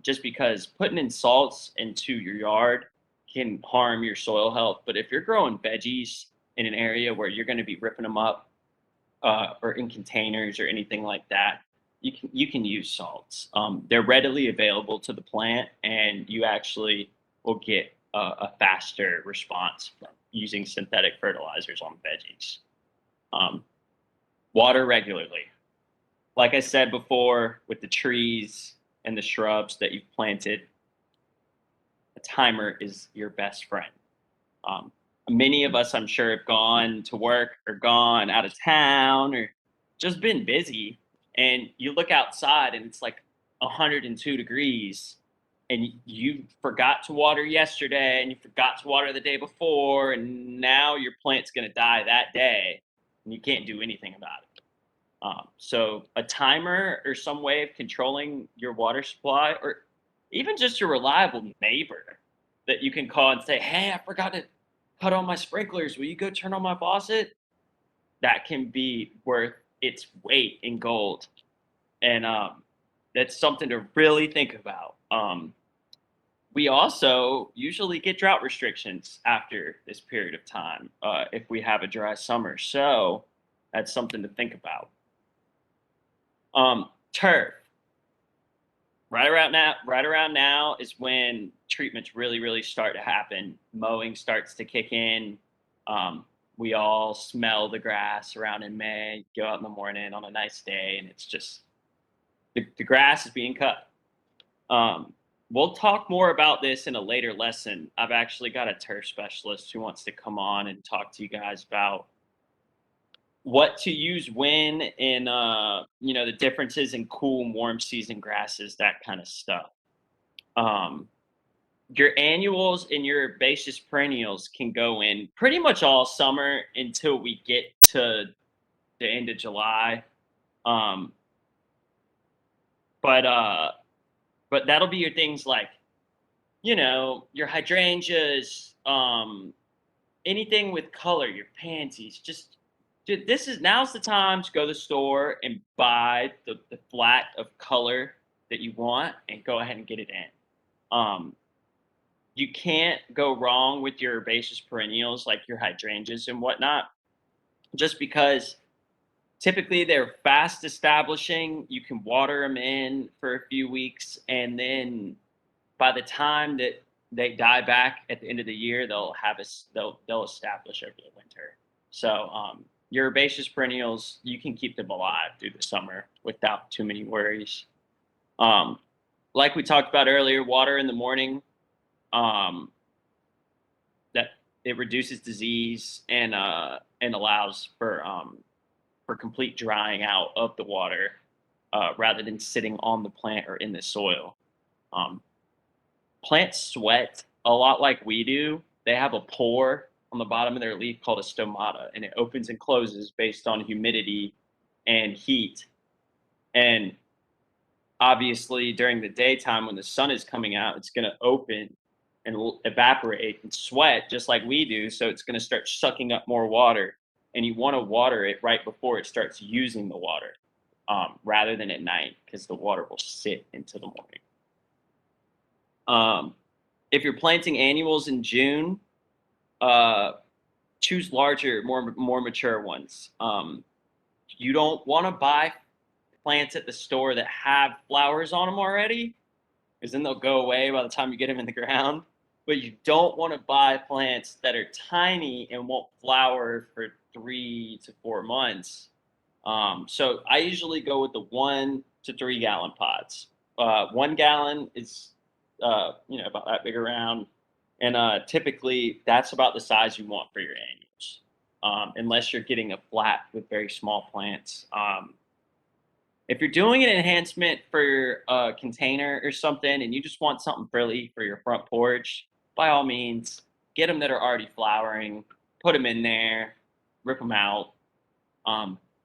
just because putting in salts into your yard can harm your soil health. But if you're growing veggies in an area where you're going to be ripping them up or in containers or anything like that, you can use salts. They're readily available to the plant, and you actually will get a faster response from using synthetic fertilizers on veggies. Um, Water regularly. Like I said before, with the trees and the shrubs that you've planted, a timer is your best friend. Um, Many of us, I'm sure, have gone to work or gone out of town or just been busy. And you look outside and it's like 102 degrees, and you forgot to water yesterday and you forgot to water the day before. And now your plant's going to die that day and you can't do anything about it. So a timer or some way of controlling your water supply, or even just a reliable neighbor that you can call and say, "Hey, I forgot to cut on my sprinklers. Will you go turn on my faucet?" That can be worth its weight in gold, and that's something to really think about. We also usually get drought restrictions after this period of time if we have a dry summer, so that's something to think about. Turf. Right around now is when treatments really start to happen. Mowing starts to kick in. Um, we all smell the grass around in May. Go out in the morning on a nice day, and it's just the grass is being cut. We'll talk more about this in a later lesson. I've actually got a turf specialist who wants to come on and talk to you guys about what to use when and the differences in cool and warm season grasses, that kind of stuff. um your annuals and your herbaceous perennials can go in pretty much all summer until we get to the end of July. um but uh but that'll be your things like your hydrangeas, anything with color, your pansies. Just dude, now's the time to go to the store and buy the flat of color that you want and go ahead and get it in. You can't go wrong with your herbaceous perennials like your hydrangeas and whatnot, just because typically they're fast establishing. You can water them in for a few weeks, and then by the time that they die back at the end of the year, they'll establish over the winter. So your herbaceous perennials, you can keep them alive through the summer without too many worries. Um, like we talked about earlier, water in the morning, um, that it reduces disease and allows for for complete drying out of the water rather than sitting on the plant or in the soil. Um, Plants sweat a lot like we do. They have a pore on the bottom of their leaf called a stomata, and it opens and closes based on humidity and heat. And obviously, during the daytime when the sun is coming out, it's going to open and evaporate and sweat just like we do. So it's going to start sucking up more water. And you want to water it right before it starts using the water rather than at night because the water will sit into the morning. If you're planting annuals in June, uh, choose larger, more mature ones. You don't want to buy plants at the store that have flowers on them already, because then they'll go away by the time you get them in the ground. But you don't want to buy plants that are tiny and won't flower for 3 to 4 months. So I usually go with the 1 to 3 gallon pots. 1 gallon is about that big around, and typically that's about the size you want for your annuals, unless you're getting a flat with very small plants. If you're doing an enhancement for a container or something and you just want something frilly for your front porch, by all means, get them that are already flowering, put them in there, rip them out.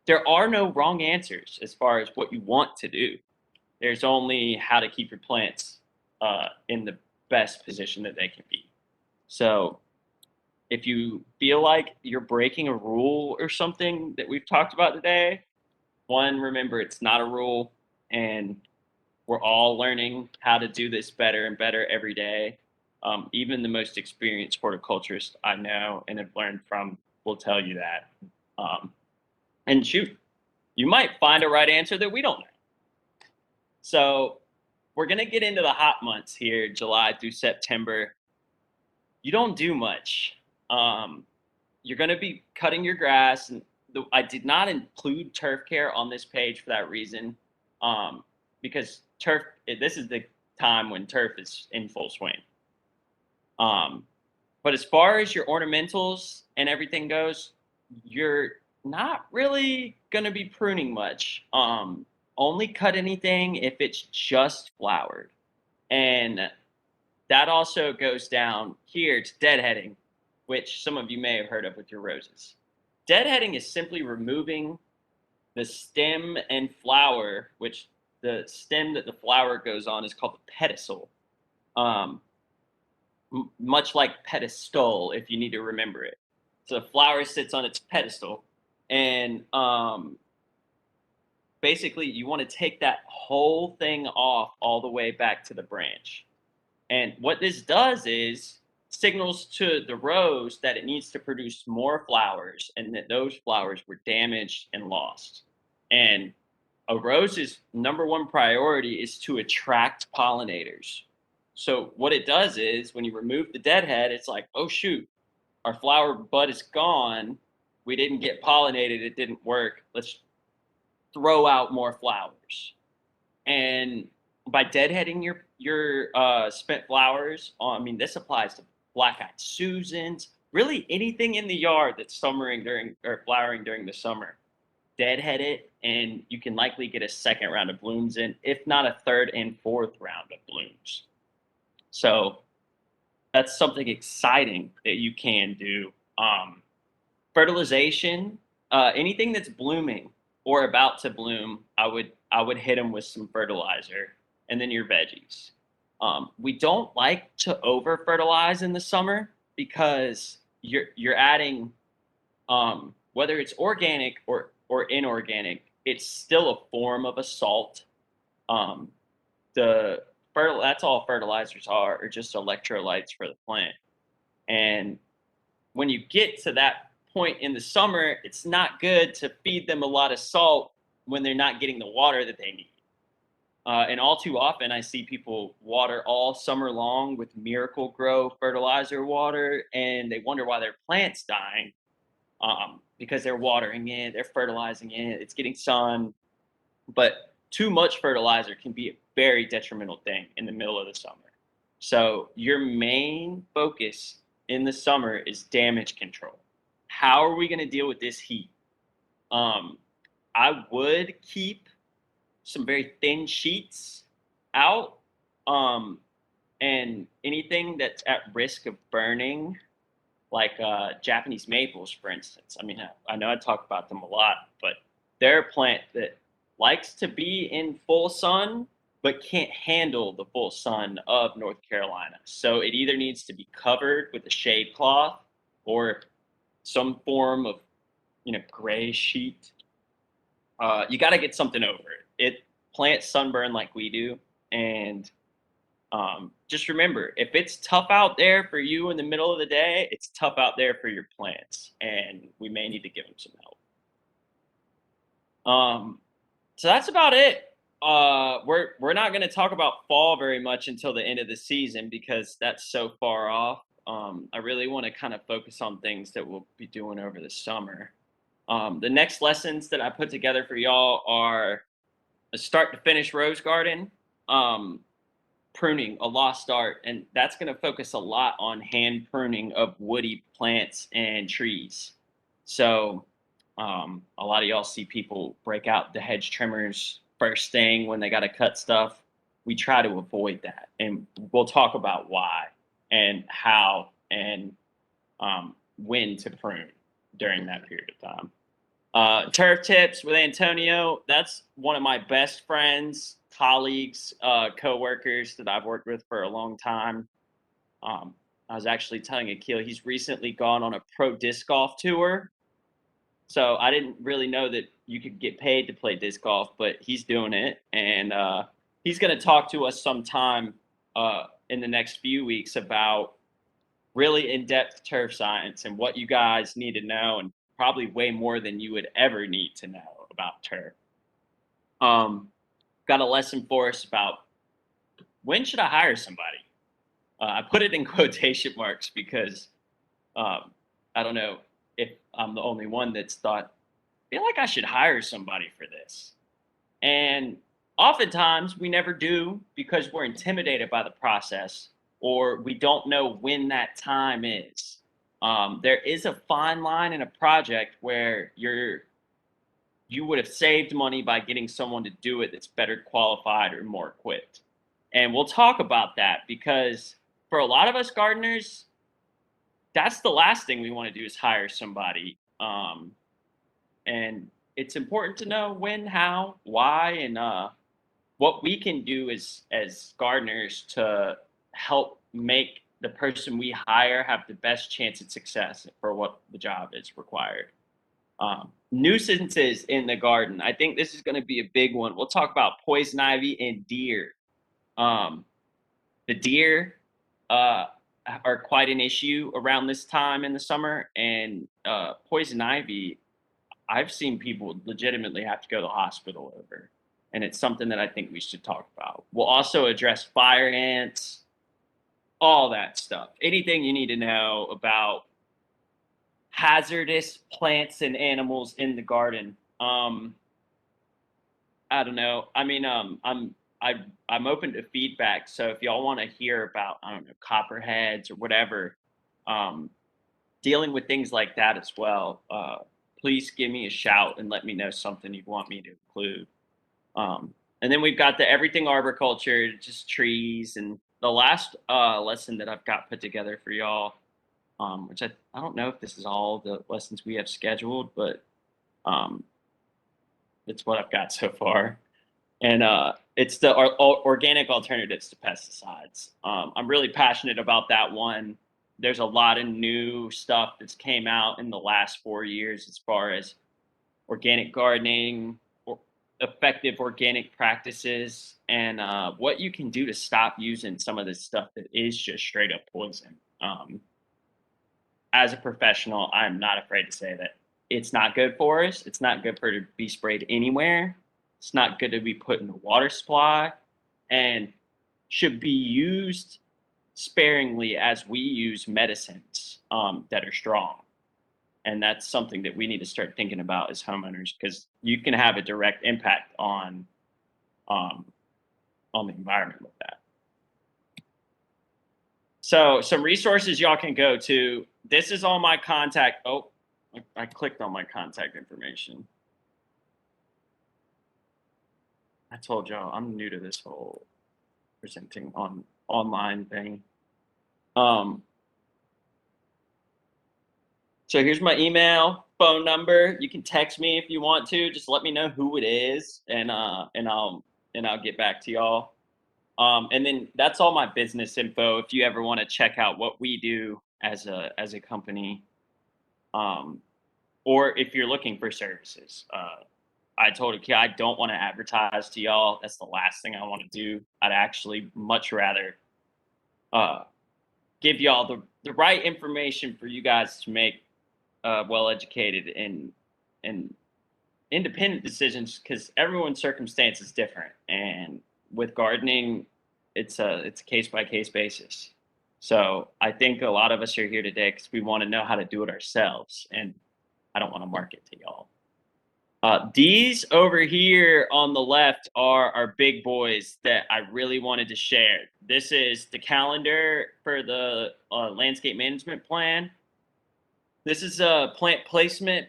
There are no wrong answers as far as what you want to do. There's only how to keep your plants in the best position that they can be. So if you feel like you're breaking a rule or something that we've talked about today, one, remember it's not a rule, and we're all learning how to do this better and better every day. Even the most experienced horticulturist I know and have learned from will tell you that. And shoot, you might find a right answer that we don't know. So we're going to get into the hot months here, July through September. You don't do much. You're going to be cutting your grass, and I did not include turf care on this page for that reason, because this is the time when turf is in full swing. But as far as your ornamentals and everything goes, you're not really going to be pruning much. Only cut anything if it's just flowered. And that also goes down here to deadheading, which some of you may have heard of with your roses. Deadheading is simply removing the stem and flower, which the stem that the flower goes on is called the pedicel. Much like pedestal, if you need to remember it. So the flower sits on its pedestal, and basically you want to take that whole thing off all the way back to the branch. And what this does is signals to the rose that it needs to produce more flowers and that those flowers were damaged and lost. And a rose's number one priority is to attract pollinators. So what it does is when you remove the deadhead, it's like, oh shoot, our flower bud is gone. We didn't get pollinated. It didn't work. Let's throw out more flowers. And by deadheading your spent flowers, this applies to black-eyed Susans, really anything in the yard that's flowering during the summer. Deadhead it, and you can likely get a second round of blooms in, if not a third and fourth round of blooms. So that's something exciting that you can do. Fertilization, anything that's blooming or about to bloom, I would hit them with some fertilizer, and then your veggies. We don't like to over fertilize in the summer because you're adding, whether it's organic or inorganic, it's still a form of a salt. That's all fertilizers are just electrolytes for the plant. And when you get to that point in the summer, it's not good to feed them a lot of salt when they're not getting the water that they need. And all too often, I see people water all summer long with Miracle-Gro fertilizer water, and they wonder why their plant's dying, because they're watering it, they're fertilizing it, it's getting sun. But too much fertilizer can be a very detrimental thing in the middle of the summer. So your main focus in the summer is damage control. How are we going to deal with this heat? I would keep some very thin sheets out, um, and anything that's at risk of burning, like Japanese maples, for instance. I mean, I know I talk about them a lot, but they're a plant that likes to be in full sun, but can't handle the full sun of North Carolina. So it either needs to be covered with a shade cloth or some form of, gray sheet. You got to get something over it. It plants sunburn like we do, and just remember, if it's tough out there for you in the middle of the day, it's tough out there for your plants, and we may need to give them some help. So that's about it. We're not going to talk about fall very much until the end of the season because that's so far off. I really want to kind of focus on things that we'll be doing over the summer. The next lessons that I put together for y'all are a start to finish rose garden. Pruning, a lost art, and that's going to focus a lot on hand pruning of woody plants and trees. So a lot of y'all see people break out the hedge trimmers first thing when they got to cut stuff. We try to avoid that, and we'll talk about why and how and when to prune during that period of time. Turf tips with Antonio. That's one of my best friends, colleagues, co-workers that I've worked with for a long time. I was actually telling Akil he's recently gone on a pro disc golf tour. So I didn't really know that you could get paid to play disc golf, but he's doing it, and he's going to talk to us sometime in the next few weeks about really in-depth turf science and what you guys need to know, and probably way more than you would ever need to know about turf. Got a lesson for us about when should I hire somebody? I put it in quotation marks because I don't know if I'm the only one that's thought, I feel like I should hire somebody for this. And oftentimes we never do because we're intimidated by the process or we don't know when that time is. There is a fine line in a project where you would have saved money by getting someone to do it that's better qualified or more equipped. And we'll talk about that because for a lot of us gardeners, that's the last thing we want to do is hire somebody. And it's important to know when, how, why, and what we can do as gardeners to help make the person we hire have the best chance at success for what the job is required. Nuisances in the garden. I think this is going to be a big one. We'll talk about poison ivy and deer. The deer are quite an issue around this time in the summer, and poison ivy, I've seen people legitimately have to go to the hospital over, and it's something that I think we should talk about. We'll also address fire ants, all that stuff. Anything you need to know about hazardous plants and animals in the garden. I don't know. I mean, I'm open to feedback. So if y'all want to hear about, I don't know, copperheads or whatever, dealing with things like that as well, please give me a shout and let me know something you want me to include. And then we've got the everything arboriculture, just trees, and the last lesson that I've got put together for y'all, which I don't know if this is all the lessons we have scheduled, but it's what I've got so far. And it's the organic alternatives to pesticides. I'm really passionate about that one. There's a lot of new stuff that's came out in the last 4 years as far as organic gardening, or effective organic practices, and what you can do to stop using some of this stuff that is just straight up poison. As a professional, I'm not afraid to say that it's not good for us. It's not good for it to be sprayed anywhere. It's not good to be put in the water supply, and should be used sparingly as we use medicines that are strong. And that's something that we need to start thinking about as homeowners, because you can have a direct impact on the environment with that. So some resources y'all can go to. This is all my contact. Oh, I clicked on my contact information. I told y'all I'm new to this whole presenting on online thing. Um, so here's my email, phone number. You can text me if you want to. Just let me know who it is, and I'll get back to y'all. And then that's all my business info. If you ever want to check out what we do as a company, um, or if you're looking for services, I told a kid I don't want to advertise to y'all. That's the last thing I want to do. I'd actually much rather uh, give y'all the right information for you guys to make well educated and independent decisions, because everyone's circumstance is different, and with gardening it's a case by case basis. So I think a lot of us are here today because we want to know how to do it ourselves, and I don't want to market to y'all. These over here on the left are our big boys that I really wanted to share. This is the calendar for the landscape management plan. This is a plant placement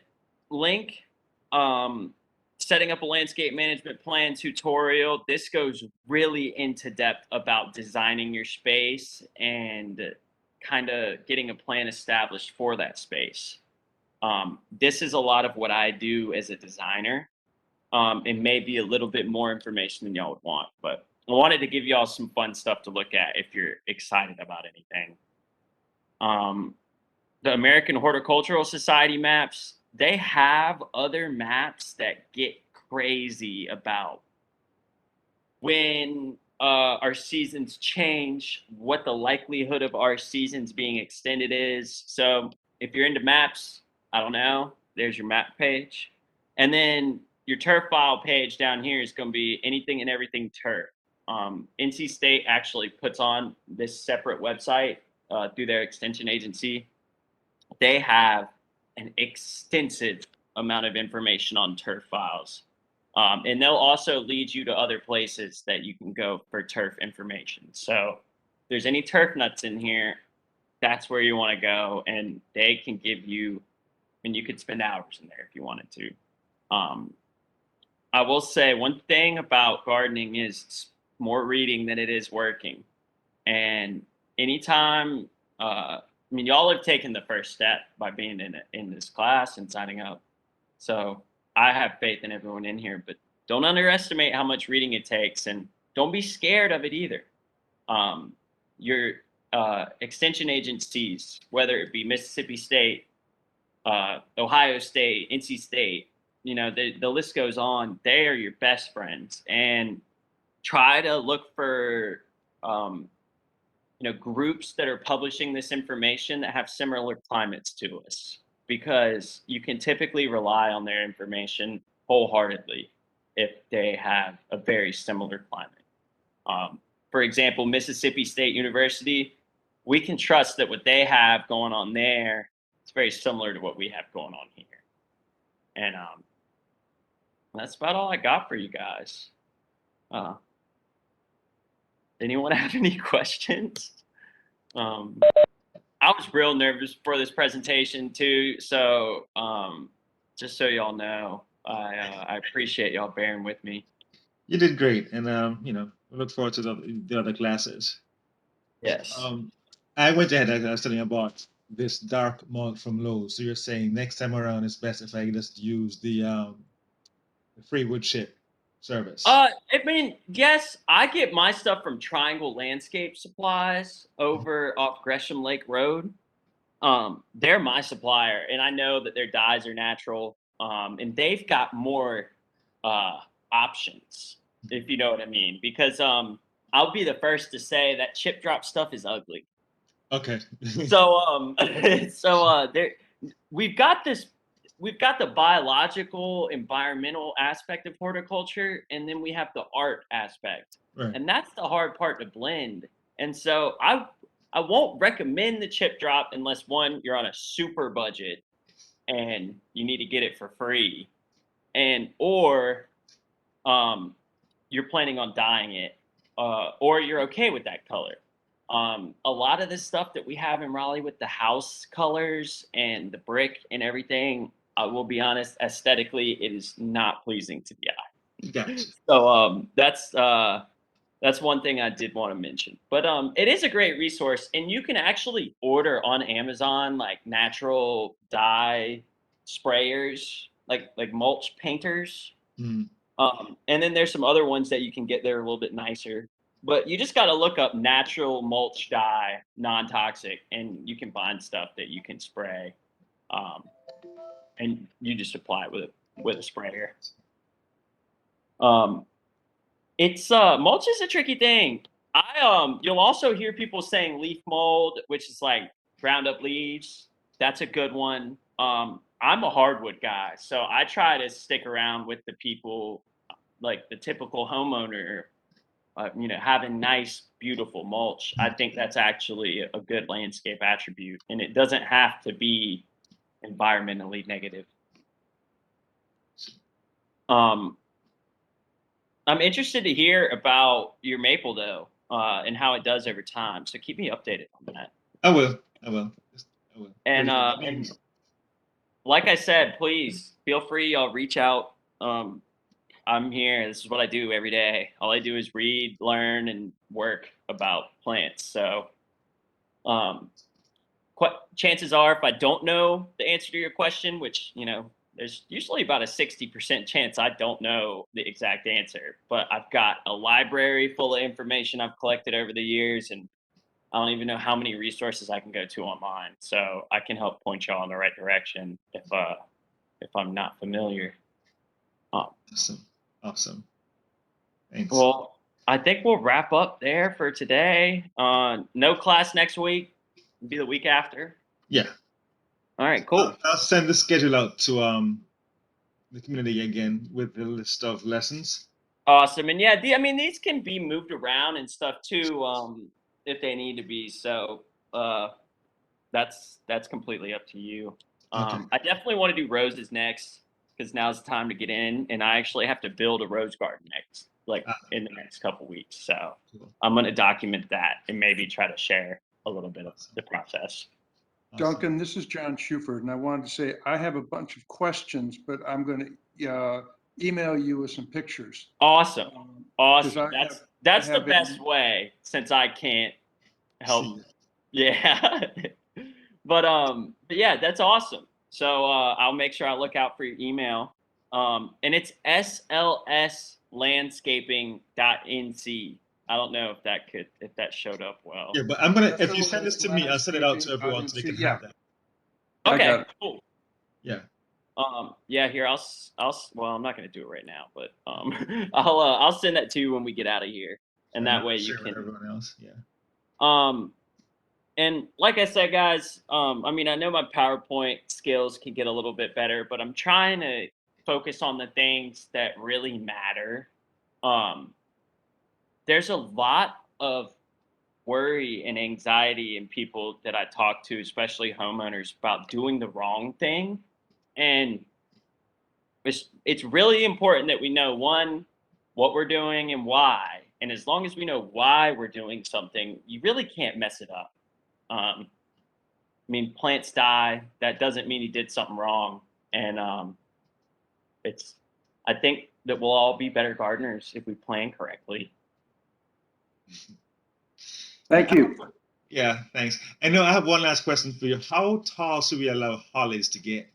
link. Um, Setting up a landscape management plan tutorial. This goes really into depth about designing your space and kind of getting a plan established for that space. This is a lot of what I do as a designer. It may be a little bit more information than y'all would want, but I wanted to give y'all some fun stuff to look at if you're excited about anything. Um, the American Horticultural Society maps, they have other maps that get crazy about when our seasons change, what the likelihood of our seasons being extended is. So if you're into maps, I don't know, there's your map page. And then your turf file page down here is going to be anything and everything turf. NC State actually puts on this separate website through their extension agency. They have an extensive amount of information on turf files. And they'll also lead you to other places that you can go for turf information. So if there's any turf nuts in here, that's where you want to go. And they can give you, and you could spend hours in there if you wanted to. I will say one thing about gardening is it's more reading than it is working. And anytime, I mean, y'all have taken the first step by being in this class and signing up. So I have faith in everyone in here, but don't underestimate how much reading it takes, and don't be scared of it either. Your extension agencies, whether it be Mississippi State, Ohio State, NC State, you know, the list goes on. They are your best friends, and try to look for groups that are publishing this information that have similar climates to us, because you can typically rely on their information wholeheartedly if they have a very similar climate. For example, Mississippi State University, we can trust that what they have going on there is very similar to what we have going on here. And that's about all I got for you guys. Uh, Anyone have any questions? I was real nervous for this presentation too, so just so y'all know, I appreciate y'all bearing with me. You did great, and we look forward to the other classes. Yes. I went ahead. I was telling you about this dark malt from Lowe's. So you're saying next time around it's best if I just use the free wood chip service. I mean, yes, I get my stuff from Triangle Landscape Supplies over off Gresham Lake Road. They're my supplier, and I know that their dyes are natural, and they've got more options, if you know what I mean. Because I'll be the first to say that chip drop stuff is ugly. Okay. So there we've got this we've got the biological environmental aspect of horticulture, and then we have the art aspect. Right. And that's the hard part to blend. And so I won't recommend the chip drop unless, one, you're on a super budget and you need to get it for free, and or you're planning on dyeing it, or you're okay with that color. A lot of this stuff that we have in Raleigh with the house colors and the brick and everything, I will be honest, aesthetically, it is not pleasing to the eye. Gotcha. So that's one thing I did want to mention. But it is a great resource, and you can actually order on Amazon like natural dye sprayers, like mulch painters. Mm. And then there's some other ones that you can get that are a little bit nicer. But you just got to look up natural mulch dye, non-toxic, and you can find stuff that you can spray, um, and you just apply it with a sprayer. Um, it's mulch is a tricky thing. You'll also hear people saying leaf mold, which is like ground up leaves. That's a good one. I'm a hardwood guy, so I try to stick around with the people like the typical homeowner, having nice, beautiful mulch. I think that's actually a good landscape attribute, and it doesn't have to be environmentally negative. Um, I'm interested to hear about your maple though, and how it does over time. So keep me updated on that. I will. I will. I will. And like I said, please feel free. I'll reach out. I'm here. This is what I do every day. All I do is read, learn, and work about plants. So, um, chances are, if I don't know the answer to your question, which there's usually about a 60% chance I don't know the exact answer, but I've got a library full of information I've collected over the years, and I don't even know how many resources I can go to online. So I can help point y'all in the right direction if I'm not familiar. Um, Awesome. Awesome. Thanks. Well, I think we'll wrap up there for today. No class next week. It'll be the week after. Yeah. All right, cool. I'll send the schedule out to the community again with the list of lessons. Awesome. And yeah, these can be moved around and stuff too, if they need to be. So that's completely up to you. Okay. I definitely want to do roses next because now's the time to get in, and I actually have to build a rose garden next, like in the next couple weeks. So Cool. I'm going to document that and maybe try to share a little bit of Awesome. the process. Duncan, this is John Schuford, and I wanted to say I have a bunch of questions, but I'm going to email you with some pictures. Awesome. 'Cause Awesome. I That's the have best way since I can't help. See. Yeah. But yeah, that's awesome. So I'll make sure I look out for your email. And it's slslandscaping.nc. I don't know if that showed up well. Yeah, but I'm gonna if you send this to me, I'll send it out to everyone so they can have that. I got Okay, it. cool. Yeah. Yeah, here well, I'm not gonna do it right now, but I'll send that to you when we get out of here, and that way you share with can. everyone else. Yeah. And like I said, guys, I know my PowerPoint skills can get a little bit better, but I'm trying to focus on the things that really matter. There's a lot of worry and anxiety in people that I talk to, especially homeowners, about doing the wrong thing. And it's really important that we know, one, what we're doing and why. And as long as we know why we're doing something, you really can't mess it up. Plants die. That doesn't mean you did something wrong. And I think that we'll all be better gardeners if we plan correctly. Thank you. Yeah, thanks. And no, I have one last question for you. How tall should we allow hollies to get?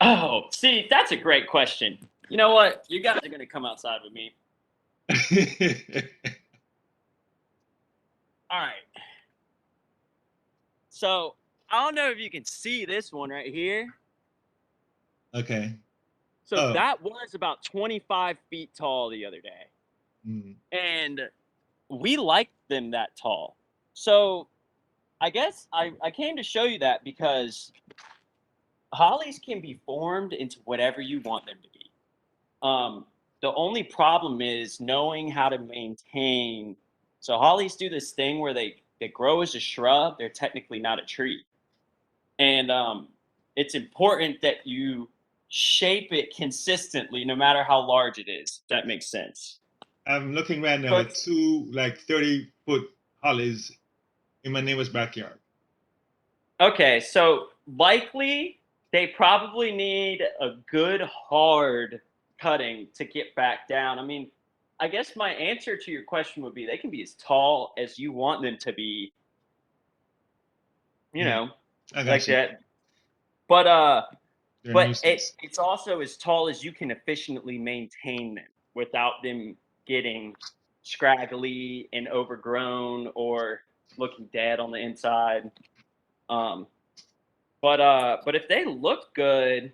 Oh, see, that's a great question. You know what? You guys are going to come outside with me. All right. So I don't know if you can see this one right here. Okay. So that was about 25 feet tall the other day. Mm. And we liked them that tall. So I guess I came to show you that because hollies can be formed into whatever you want them to be. The only problem is knowing how to maintain. So hollies do this thing where they grow as a shrub. They're technically not a tree. And it's important that you shape it consistently no matter how large it is, if that makes sense. I'm looking right now at two 30-foot hollies in my neighbor's backyard. Okay, so likely they probably need a good hard cutting to get back down. I mean, I guess my answer to your question would be they can be as tall as you want them to be, you Mm, know, I like got you. that. But They're a but nuisance. it's also as tall as you can efficiently maintain them without them getting scraggly and overgrown or looking dead on the inside. Um, but if they look good,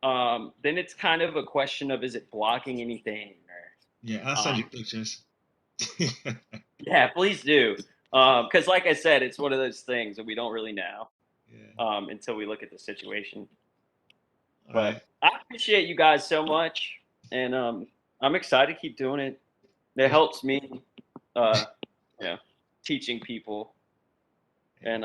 then it's kind of a question of is it blocking anything Yeah, I'll or send you pictures. yeah, please do. Because like I said, it's one of those things that we don't really know Yeah. until we look at the situation. All right. But I appreciate you guys so much, and I'm excited to keep doing it. It helps me, uh, you know, teaching people. And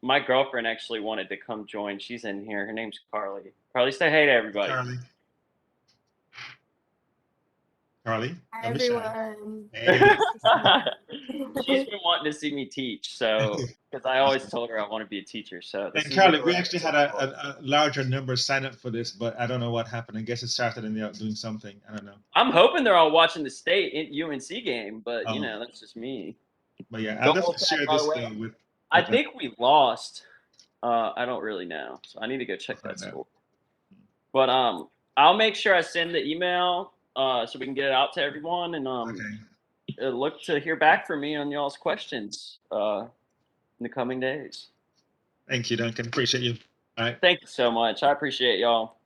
my girlfriend actually wanted to come join. She's in here. Her name's Carly. Carly, say hey to everybody. Carly. Carly, Hi, don't be shy. everyone. Hey. She's been wanting to see me teach, so because I always told her I want to be a teacher. So this And is a Carly, we great actually had a larger number sign up for this, but I don't know what happened. I guess it started and they're out doing something. I don't know. I'm hoping they're all watching the state UNC game, but you Oh, know that's just me. but yeah, I'll Go definitely Wolfpack, share by the this way. with. I Okay, think we lost. I don't really know, so I need to go I'll check that find out. score. But I'll make sure I send the email so we can get it out to everyone, and Okay. look to hear back from me on y'all's questions in the coming days. Thank you, Duncan. Appreciate you. All right. Thank you so much. I appreciate y'all.